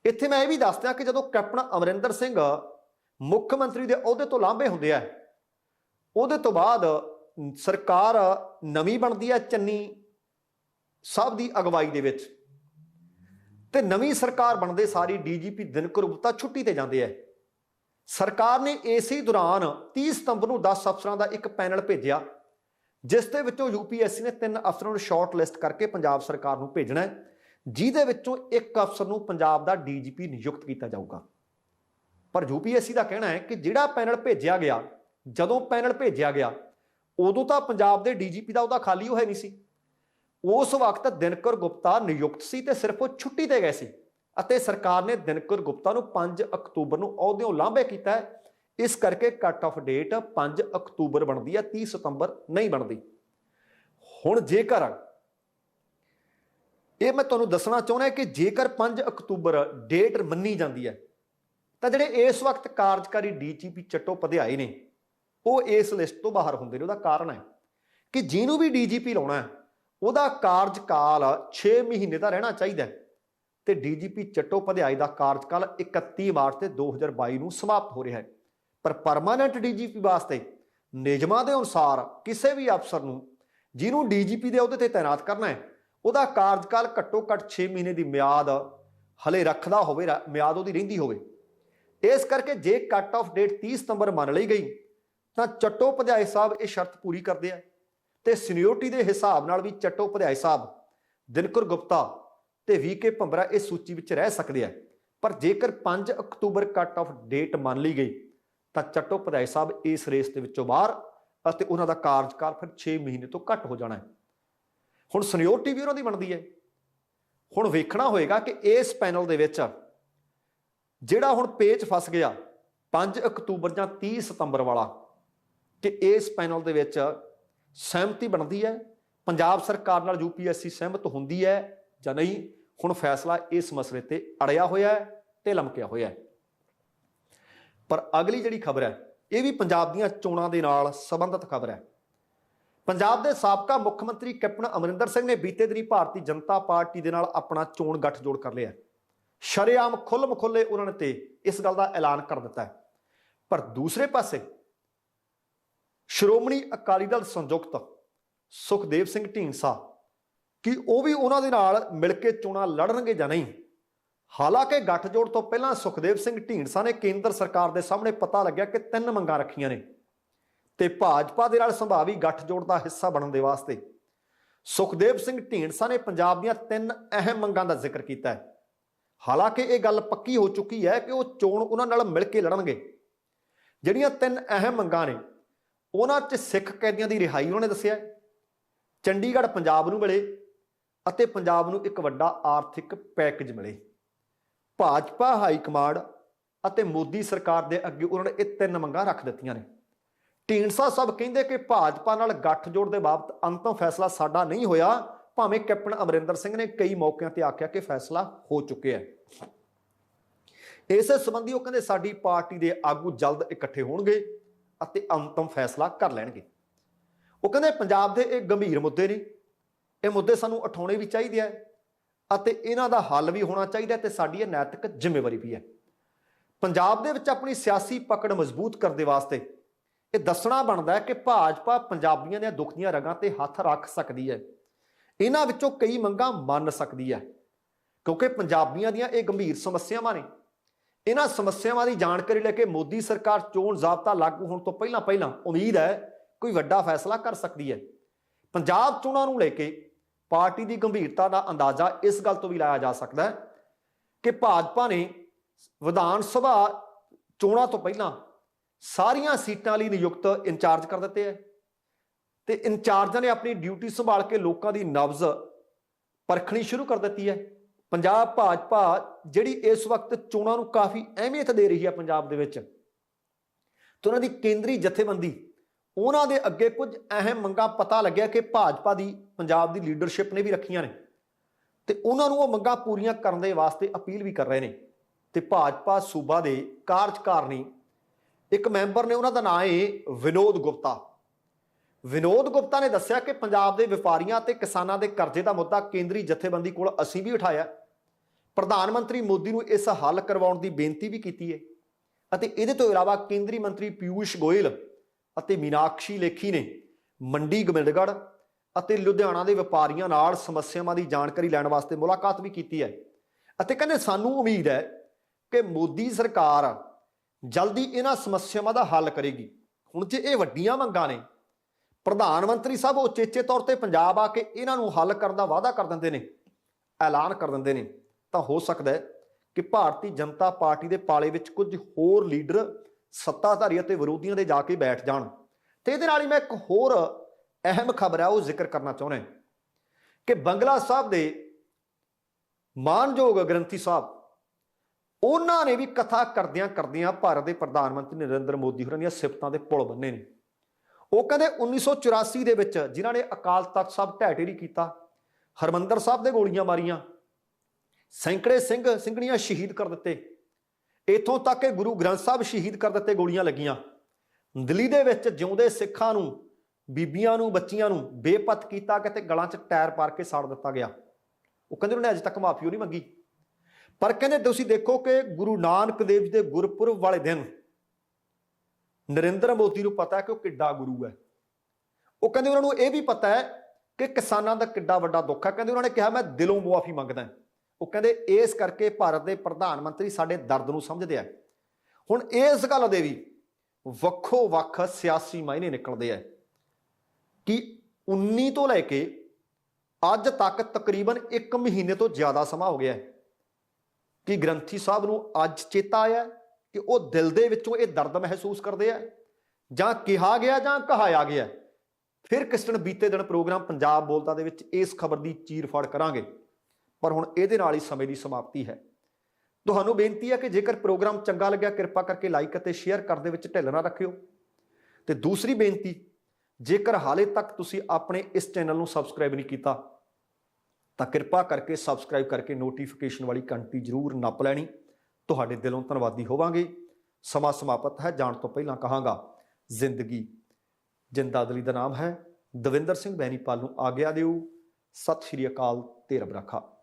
इत्थे मैं ये भी दस दियां कि जदों कैप्टन अमरिंदर सिंह मुख्यमंत्री के अहुदे तो लांभे हुंदे आ, उहदे तो बाद सरकार नवीं बनती है चन्नी साहब की अगवाई दे विच, ते नवीं सरकार बनते सारी डीजीपी दिनकर गुप्ता छुट्टी ते जाते हैं। सरकार ने इसी दौरान 30 सितंबर को 10 अफसरों का एक पैनल भेजा, जिस दे विचों यूपीएससी ने 3 अफसरों को शॉर्ट लिस्ट करके पंजाब सरकार को भेजना है, जिहदे विचों एक अफसर को पंजाब का डीजीपी नियुक्त किया जाऊगा। पर यूपीएससी का कहना है कि जिहड़ा पैनल भेजा गया, जदों पैनल भेजा गया उदों तो पंजाब के डीजीपी का उहदा खाली है नहीं सी। उस वक्त दिनकर गुप्ता नियुक्त सी ते सिर्फ वो छुट्टी ते गए सी, अते सरकार ने दिनकर गुप्ता नूं 5 अक्तूबर को अहुदों लांभे किया है। इस करके कट ऑफ डेट 5 अक्तूबर बनती है, 30 सितंबर नहीं बनती। हुण जेकर ये मैं तुहानूं दसना चाहुंदा कि जेकर 5 अक्तूबर डेट मन्नी जाती है तो जिहड़े इस वक्त कार्यकारी डीजीपी चट्टोपाध्याय ने वो इस लिस्ट तो बाहर होंगे। उसका कारण है कि जिन्हों भी डीजीपी लाउणा है उसका कार्यकाल 6 महीने का रहना चाहिए, तो डीजीपी चट्टोपाध्याय का कार्यकाल 31 मार्च 2022 को समाप्त हो रहा है। पर परमानेंट डीजीपी वास्ते नियमां दे अनुसार किसी भी अफसर को जिन्होंने डीजीपी के अहुदे ते तैनात करना है उसका कार्यकाल घट्टो घट्ट 6 महीने की म्याद हले रखदा होवे, म्याद उहदी रहिंदी होवे। इस करके जे कट ऑफ डेट 30 सितंबर मान ली गई तो चट्टोपाध्याय साहब ये शर्त पूरी करते हैं, तो सीनियोरिटी के हिसाब नाल भी चट्टोपाध्याय साहब, दिनकर गुप्ता ते वीके भंवरा इस सूची में रह सकते हैं। पर जेकर 5 अक्तूबर कट ऑफ डेट मान ली गई तो चट्टोपाध्याय साहब इस रेस के विचों बाहर और उन्हों का कार्यकाल फिर 6 महीने तो घट हो जाना है। हुण सीनियोरिटी भी उन्होंने बनती है। हुण वेखना होएगा कि इस पैनल के विच जिहड़ा हुण पेच फस गया 5 अक्तूबर या 30 सितंबर वाला, कि इस पैनल के विच सहमति बनती है, पंजाब सरकार नाल यूपीएससी सहमत होंदी है या नहीं, हुण फैसला इस मसले ते अड़िया होया है ते लमकिया होया है। पर अगली जिहड़ी खबर है ये भी पंजाब दीयां चोणां दे नाल संबंधित खबर है। ਪੰਜਾਬ ਦੇ ਸਾਬਕਾ ਮੁੱਖ ਮੰਤਰੀ ਕੈਪਟਨ ਅਮਰਿੰਦਰ ਸਿੰਘ ਨੇ ਬੀਤੇ ਦਿਨੀ ਭਾਰਤੀ ਜਨਤਾ ਪਾਰਟੀ ਦੇ ਨਾਲ ਆਪਣਾ ਚੋਣ ਗੱਠਜੋੜ ਕਰ ਲਿਆ। ਸ਼ਰੇਆਮ ਖੁੱਲ੍ਹ ਮਖੁੱਲੇ ਉਹਨਾਂ ਨੇ ਤੇ ਇਸ ਗੱਲ ਦਾ ਐਲਾਨ ਕਰ ਦਿੱਤਾ ਹੈ। ਪਰ ਦੂਸਰੇ ਪਾਸੇ ਸ਼੍ਰੋਮਣੀ ਅਕਾਲੀ ਦਲ ਸੰਯੁਕਤ ਸੁਖਦੇਵ ਸਿੰਘ ਢੀਂਡਸਾ ਕਿ ਉਹ ਵੀ ਉਹਨਾਂ ਦੇ ਨਾਲ ਮਿਲ ਕੇ ਚੋਣਾਂ ਲੜਨਗੇ ਜਾਂ ਨਹੀਂ। ਹਾਲਾਂਕਿ ਗੱਠਜੋੜ ਤੋਂ ਪਹਿਲਾਂ ਸੁਖਦੇਵ ਸਿੰਘ ਢੀਂਡਸਾ ਨੇ ਕੇਂਦਰ ਸਰਕਾਰ ਦੇ ਸਾਹਮਣੇ ਪਤਾ ਲੱਗਿਆ ਕਿ 3 ਮੰਗਾਂ ਰੱਖੀਆਂ ਨੇ ਤੇ ਭਾਜਪਾ ਦੇ ਨਾਲ ਸੰਭਾਵੀ ਗੱਠਜੋੜ ਦਾ ਹਿੱਸਾ ਬਣਨ ਦੇ ਵਾਸਤੇ ਸੁਖਦੇਵ ਸਿੰਘ ਢੀਂਡਸਾ ਨੇ ਪੰਜਾਬ ਦੀਆਂ 3 ਅਹਿਮ ਮੰਗਾਂ ਦਾ ਜ਼ਿਕਰ ਕੀਤਾ ਹੈ। ਹਾਲਾਂਕਿ ਇਹ ਗੱਲ ਪੱਕੀ ਹੋ ਚੁੱਕੀ ਹੈ ਕਿ ਉਹ ਚੋਣ ਉਹਨਾਂ ਨਾਲ ਮਿਲ ਕੇ ਲੜਨਗੇ। ਜਿਹੜੀਆਂ 3 ਅਹਿਮ ਮੰਗਾਂ ਨੇ ਉਹਨਾਂ 'ਚ ਸਿੱਖ ਕੈਦੀਆਂ ਦੀ ਰਿਹਾਈ ਉਹਨਾਂ ਨੇ ਦੱਸਿਆ, ਚੰਡੀਗੜ੍ਹ ਪੰਜਾਬ ਨੂੰ ਮਿਲੇ ਅਤੇ ਪੰਜਾਬ ਨੂੰ ਇੱਕ ਵੱਡਾ ਆਰਥਿਕ ਪੈਕੇਜ ਮਿਲੇ। ਭਾਜਪਾ ਹਾਈ ਕਮਾਂਡ ਅਤੇ ਮੋਦੀ ਸਰਕਾਰ ਦੇ ਅੱਗੇ ਉਹਨਾਂ ਨੇ ਇਹ 3 ਮੰਗਾਂ ਰੱਖ ਦਿੱਤੀਆਂ ਨੇ। ਢੀਂਡਸਾ ਸਾਹਿਬ ਕਹਿੰਦੇ ਕਿ ਭਾਜਪਾ ਨਾਲ ਗੱਠਜੋੜ ਦੇ ਬਾਬਤ ਅੰਤਮ ਫੈਸਲਾ ਸਾਡਾ ਨਹੀਂ ਹੋਇਆ, ਭਾਵੇਂ ਕੈਪਟਨ ਅਮਰਿੰਦਰ ਸਿੰਘ ਨੇ ਕਈ ਮੌਕਿਆਂ ਤੇ ਆਖਿਆ ਕਿ ਫੈਸਲਾ ਹੋ ਚੁੱਕਿਆ ਹੈ। ਇਸੇ ਸੰਬੰਧੀ ਉਹ ਕਹਿੰਦੇ ਸਾਡੀ ਪਾਰਟੀ ਦੇ ਆਗੂ ਜਲਦ ਇਕੱਠੇ ਹੋਣਗੇ ਅਤੇ ਅੰਤਮ ਫੈਸਲਾ ਕਰ ਲੈਣਗੇ। ਉਹ ਕਹਿੰਦੇ ਪੰਜਾਬ ਦੇ ਇਹ ਗੰਭੀਰ ਮੁੱਦੇ ਨੇ, ਇਹ ਮੁੱਦੇ ਸਾਨੂੰ ਉਠਾਉਣੇ ਵੀ ਚਾਹੀਦੇ ਆ ਅਤੇ ਇਹਨਾਂ ਦਾ ਹੱਲ ਵੀ ਹੋਣਾ ਚਾਹੀਦਾ ਤੇ ਸਾਡੀ ਇਹ ਨੈਤਿਕ ਜ਼ਿੰਮੇਵਾਰੀ ਵੀ ਹੈ। ਪੰਜਾਬ ਦੇ ਵਿੱਚ ਆਪਣੀ ਸਿਆਸੀ ਪਕੜ ਮਜ਼ਬੂਤ ਕਰਨ ਦੇ ਵਾਸਤੇ ਇਹ ਦੱਸਣਾ ਬਣਦਾ ਹੈ ਕਿ ਭਾਜਪਾ ਪੰਜਾਬੀਆਂ ਦੀਆਂ ਦੁੱਖ ਦੀਆਂ ਰਗਾਂ ਤੇ ਹੱਥ ਰੱਖ ਸਕਦੀ ਹੈ। ਇਹਨਾਂ ਵਿੱਚੋਂ ਕਈ ਮੰਗਾਂ ਮੰਨ ਸਕਦੀ ਹੈ ਕਿਉਂਕਿ ਪੰਜਾਬੀਆਂ ਦੀਆਂ ਇਹ ਗੰਭੀਰ ਸਮੱਸਿਆਵਾਂ ਨੇ। ਇਹਨਾਂ ਸਮੱਸਿਆਵਾਂ ਦੀ ਜਾਣਕਾਰੀ ਲੈ ਕੇ ਮੋਦੀ ਸਰਕਾਰ ਚੋਣ ਜ਼ਾਬਤਾ ਲਾਗੂ ਹੋਣ ਤੋਂ ਪਹਿਲਾਂ ਉਮੀਦ ਹੈ ਕੋਈ ਵੱਡਾ ਫੈਸਲਾ ਕਰ ਸਕਦੀ ਹੈ। ਪੰਜਾਬ ਚੋਣਾਂ ਨੂੰ ਲੈ ਕੇ ਪਾਰਟੀ ਦੀ ਗੰਭੀਰਤਾ ਦਾ ਅੰਦਾਜ਼ਾ ਇਸ ਗੱਲ ਤੋਂ ਵੀ ਲਾਇਆ ਜਾ ਸਕਦਾ ਹੈ ਕਿ ਭਾਜਪਾ ਨੇ ਵਿਧਾਨ ਸਭਾ ਚੋਣਾਂ ਤੋਂ ਪਹਿਲਾਂ ਸਾਰੀਆਂ ਸੀਟਾਂ ਲਈ ਨਿਯੁਕਤ ਇੰਚਾਰਜ ਕਰ ਦਿੱਤੇ ਹੈ ਤੇ ਇੰਚਾਰਜਾਂ ਨੇ ਆਪਣੀ ਡਿਊਟੀ ਸੰਭਾਲ ਕੇ ਲੋਕਾਂ ਦੀ ਨਬਜ਼ ਪਰਖਣੀ ਸ਼ੁਰੂ ਕਰ ਦਿੱਤੀ ਹੈ। ਪੰਜਾਬ ਭਾਜਪਾ ਜਿਹੜੀ ਇਸ ਵਕਤ ਚੋਣਾਂ ਨੂੰ ਕਾਫੀ ਅਹਿਮੀਅਤ ਦੇ ਰਹੀ ਹੈ ਪੰਜਾਬ ਦੇ ਵਿੱਚ, ਤੇ ਉਹਨਾਂ ਦੀ ਕੇਂਦਰੀ ਜਥੇਬੰਦੀ ਉਹਨਾਂ ਦੇ ਅੱਗੇ ਕੁਝ ਅਹਿਮ ਮੰਗਾਂ ਪਤਾ ਲੱਗਿਆ ਕਿ ਭਾਜਪਾ ਦੀ ਪੰਜਾਬ ਦੀ ਲੀਡਰਸ਼ਿਪ ਨੇ ਵੀ ਰੱਖੀਆਂ ਨੇ ਤੇ ਉਹਨਾਂ ਨੂੰ ਉਹ ਮੰਗਾਂ ਪੂਰੀਆਂ ਕਰਨ ਦੇ ਵਾਸਤੇ ਅਪੀਲ ਵੀ ਕਰ ਰਹੇ ਨੇ। ਤੇ ਭਾਜਪਾ ਸੂਬਾ ਦੇ ਕਾਰਜਕਾਰਨੀ ਇੱਕ ਮੈਂਬਰ ਨੇ, ਉਹਨਾਂ ਦਾ ਨਾਮ ਹੈ ਵਿਨੋਦ ਗੁਪਤਾ। ਵਿਨੋਦ ਗੁਪਤਾ ਨੇ ਦੱਸਿਆ ਕਿ ਪੰਜਾਬ ਦੇ ਵਪਾਰੀਆਂ ਤੇ ਕਿਸਾਨਾਂ ਦੇ ਕਰਜ਼ੇ ਦਾ ਮੁੱਦਾ ਕੇਂਦਰੀ ਜਥੇਬੰਦੀ ਕੋਲ ਅਸੀਂ ਵੀ ਉਠਾਇਆ, ਪ੍ਰਧਾਨ ਮੰਤਰੀ ਮੋਦੀ ਨੂੰ ਇਸ ਹੱਲ ਕਰਵਾਉਣ ਦੀ ਬੇਨਤੀ ਵੀ ਕੀਤੀ ਹੈ ਅਤੇ ਇਹਦੇ ਤੋਂ ਇਲਾਵਾ ਕੇਂਦਰੀ ਮੰਤਰੀ ਪਿਊਸ਼ ਗੋਇਲ ਅਤੇ ਮੀਨਾਕਸ਼ੀ ਲੇਖੀ ਨੇ ਮੰਡੀ ਗੋਬਿੰਦਗੜ੍ਹ ਅਤੇ ਲੁਧਿਆਣਾ ਦੇ ਵਪਾਰੀਆਂ ਨਾਲ ਸਮੱਸਿਆਵਾਂ ਦੀ ਜਾਣਕਾਰੀ ਲੈਣ ਵਾਸਤੇ ਮੁਲਾਕਾਤ ਵੀ ਕੀਤੀ ਹੈ ਅਤੇ ਕਹਿੰਦੇ ਸਾਨੂੰ ਉਮੀਦ ਹੈ ਕਿ ਮੋਦੀ ਸਰਕਾਰ ਜਲਦੀ ਇਹਨਾਂ ਸਮੱਸਿਆਵਾਂ ਦਾ ਹੱਲ ਕਰੇਗੀ। ਹੁਣ ਜੇ ਇਹ ਵੱਡੀਆਂ ਮੰਗਾਂ ਨੇ, ਪ੍ਰਧਾਨ ਮੰਤਰੀ ਸਾਹਿਬ ਉਚੇਚੇ ਤੌਰ ਤੇ ਪੰਜਾਬ ਆ ਕੇ ਇਹਨਾਂ ਨੂੰ ਹੱਲ ਕਰਨ ਦਾ ਵਾਅਦਾ ਕਰ ਦਿੰਦੇ ਨੇ, ਐਲਾਨ ਕਰ ਦਿੰਦੇ ਨੇ, ਤਾਂ ਹੋ ਸਕਦਾ ਹੈ ਕਿ ਭਾਰਤੀ ਜਨਤਾ ਪਾਰਟੀ ਦੇ ਪਾਲੇ ਵਿੱਚ ਕੁਝ ਹੋਰ ਲੀਡਰ ਸੱਤਾਧਾਰੀ ਅਤੇ ਵਿਰੋਧੀਆਂ ਦੇ ਜਾ ਕੇ ਬੈਠ ਜਾਣ। ਤੇ ਇਹਦੇ ਨਾਲ ਹੀ ਮੈਂ ਇੱਕ ਹੋਰ ਅਹਿਮ ਖਬਰ ਹੈ ਉਹ ਜ਼ਿਕਰ ਕਰਨਾ ਚਾਹੁੰਦਾ ਕਿ ਬੰਗਲਾ ਸਾਹਿਬ ਦੇ ਮਾਨਯੋਗ ਗ੍ਰੰਥੀ ਸਾਹਿਬ ਉਹਨਾਂ ਨੇ ਵੀ ਕਥਾ ਕਰਦਿਆਂ ਭਾਰਤ ਦੇ ਪ੍ਰਧਾਨ ਮੰਤਰੀ ਨਰਿੰਦਰ ਮੋਦੀ ਹੋਰਾਂ ਦੀਆਂ ਸਿਫਤਾਂ ਦੇ ਪੁਲ ਬੰਨੇ ਨੇ। ਉਹ ਕਹਿੰਦੇ 1984 ਦੇ ਵਿੱਚ ਜਿਨ੍ਹਾਂ ਨੇ ਅਕਾਲ ਤਖਤ ਸਾਹਿਬ ਢਹਿ ਢੇਰੀ ਕੀਤਾ, ਹਰਮੰਦਰ ਸਾਹਿਬ ਦੇ ਗੋਲੀਆਂ ਮਾਰੀਆਂ, ਸੈਂਕੜੇ ਸਿੰਘ ਸਿੰਘਣੀਆਂ ਸ਼ਹੀਦ ਕਰ ਦਿੱਤੇ, ਇੱਥੋਂ ਤੱਕ ਕਿ ਗੁਰੂ ਗ੍ਰੰਥ ਸਾਹਿਬ ਸ਼ਹੀਦ ਕਰ ਦਿੱਤੇ, ਗੋਲੀਆਂ ਲੱਗੀਆਂ। ਦਿੱਲੀ ਦੇ ਵਿੱਚ ਜਿਉਂਦੇ ਸਿੱਖਾਂ ਨੂੰ, ਬੀਬੀਆਂ ਨੂੰ, ਬੱਚੀਆਂ ਨੂੰ ਬੇਪਤ ਕੀਤਾ, ਕਿਤੇ ਗਲਾਂ 'ਚ ਟਾਇਰ ਪਾਰ ਕੇ ਸਾੜ ਦਿੱਤਾ ਗਿਆ। ਉਹ ਕਹਿੰਦੇ ਉਹਨੇ ਅਜੇ ਤੱਕ ਮਾਫੀ ਨਹੀਂ ਮੰਗੀ। ਪਰ ਕਹਿੰਦੇ ਤੁਸੀਂ ਦੇਖੋ ਕਿ ਗੁਰੂ ਨਾਨਕ ਦੇਵ ਜੀ ਦੇ ਗੁਰਪੁਰਬ ਵਾਲੇ ਦਿਨ ਨਰਿੰਦਰ ਮੋਦੀ ਨੂੰ ਪਤਾ ਹੈ ਕਿ ਉਹ ਕਿੱਡਾ ਗੁਰੂ ਹੈ। ਉਹ ਕਹਿੰਦੇ ਉਹਨਾਂ ਨੂੰ ਇਹ ਵੀ ਪਤਾ ਹੈ ਕਿ ਕਿਸਾਨਾਂ ਦਾ ਕਿੱਡਾ ਵੱਡਾ ਦੁੱਖ ਹੈ। ਕਹਿੰਦੇ ਉਹਨਾਂ ਨੇ ਕਿਹਾ ਮੈਂ ਦਿਲੋਂ ਮੁਆਫੀ ਮੰਗਦਾ। ਉਹ ਕਹਿੰਦੇ ਇਸ ਕਰਕੇ ਭਾਰਤ ਦੇ ਪ੍ਰਧਾਨ ਮੰਤਰੀ ਸਾਡੇ ਦਰਦ ਨੂੰ ਸਮਝਦੇ ਆ। ਹੁਣ ਇਸ ਗੱਲ ਦੇ ਵੀ ਵੱਖੋ ਵੱਖ ਸਿਆਸੀ ਮਾਇਨੇ ਨਿਕਲਦੇ ਆ ਕਿ 19 ਤੋਂ ਲੈ ਕੇ ਅੱਜ ਤੱਕ ਤਕਰੀਬਨ 1 ਮਹੀਨੇ ਤੋਂ ਜ਼ਿਆਦਾ ਸਮਾਂ ਹੋ ਗਿਆ ਹੈ ਕਿ ਗ੍ਰੰਥੀ ਸਾਹਿਬ ਨੂੰ ਅੱਜ ਚੇਤਾ ਆਇਆ ਕਿ ਉਹ ਦਿਲ ਦੇ ਵਿੱਚੋਂ ਇਹ ਦਰਦ ਮਹਿਸੂਸ ਕਰਦੇ ਆ, ਜਾਂ ਕਿਹਾ ਗਿਆ ਜਾਂ ਕਹਾਇਆ ਗਿਆ। ਫਿਰ ਕਿਸ ਦਿਨ ਬੀਤੇ ਦਿਨ ਪ੍ਰੋਗਰਾਮ ਪੰਜਾਬ ਬੋਲਦਾ ਦੇ ਵਿੱਚ ਇਸ ਖਬਰ ਦੀ ਚੀਰ-ਫਾੜ ਕਰਾਂਗੇ, ਪਰ ਹੁਣ ਇਹਦੇ ਨਾਲ ਹੀ ਸਮੇਂ ਦੀ ਸਮਾਪਤੀ ਹੈ। ਤੁਹਾਨੂੰ ਬੇਨਤੀ ਹੈ ਕਿ ਜੇਕਰ ਪ੍ਰੋਗਰਾਮ ਚੰਗਾ ਲੱਗਿਆ ਕਿਰਪਾ ਕਰਕੇ ਲਾਈਕ ਅਤੇ ਸ਼ੇਅਰ ਕਰਨ ਦੇ ਵਿੱਚ ਢਿੱਲ ਨਾ ਰੱਖਿਓ। ਤੇ ਦੂਸਰੀ ਬੇਨਤੀ, ਜੇਕਰ ਹਾਲੇ ਤੱਕ ਤੁਸੀਂ ਆਪਣੇ ਇਸ ਚੈਨਲ ਨੂੰ ਸਬਸਕ੍ਰਾਈਬ ਨਹੀਂ ਕੀਤਾ ਤਾਂ ਕਿਰਪਾ ਕਰਕੇ ਸਬਸਕ੍ਰਾਈਬ ਕਰਕੇ ਨੋਟੀਫਿਕੇਸ਼ਨ ਵਾਲੀ ਘੰਟੀ ਜ਼ਰੂਰ ਨੱਪ ਲੈਣੀ। ਤੁਹਾਡੇ ਦਿਲੋਂ ਧੰਨਵਾਦੀ ਹੋਵਾਂਗੇ। ਸਮਾਂ ਸਮਾਪਤ ਹੈ। ਜਾਣ ਤੋਂ ਪਹਿਲਾਂ ਕਹਾਂਗਾ, ਜ਼ਿੰਦਗੀ ਜਿੰਦਾ ਦਿਲੀ ਦਾ ਨਾਮ ਹੈ। ਦਵਿੰਦਰ ਸਿੰਘ ਬੈਨੀਪਾਲ ਨੂੰ ਆਗਿਆ ਦਿਓ। ਸਤਿ ਸ਼੍ਰੀ ਅਕਾਲ ਤੇ ਰੱਬ ਰਾਖਾ।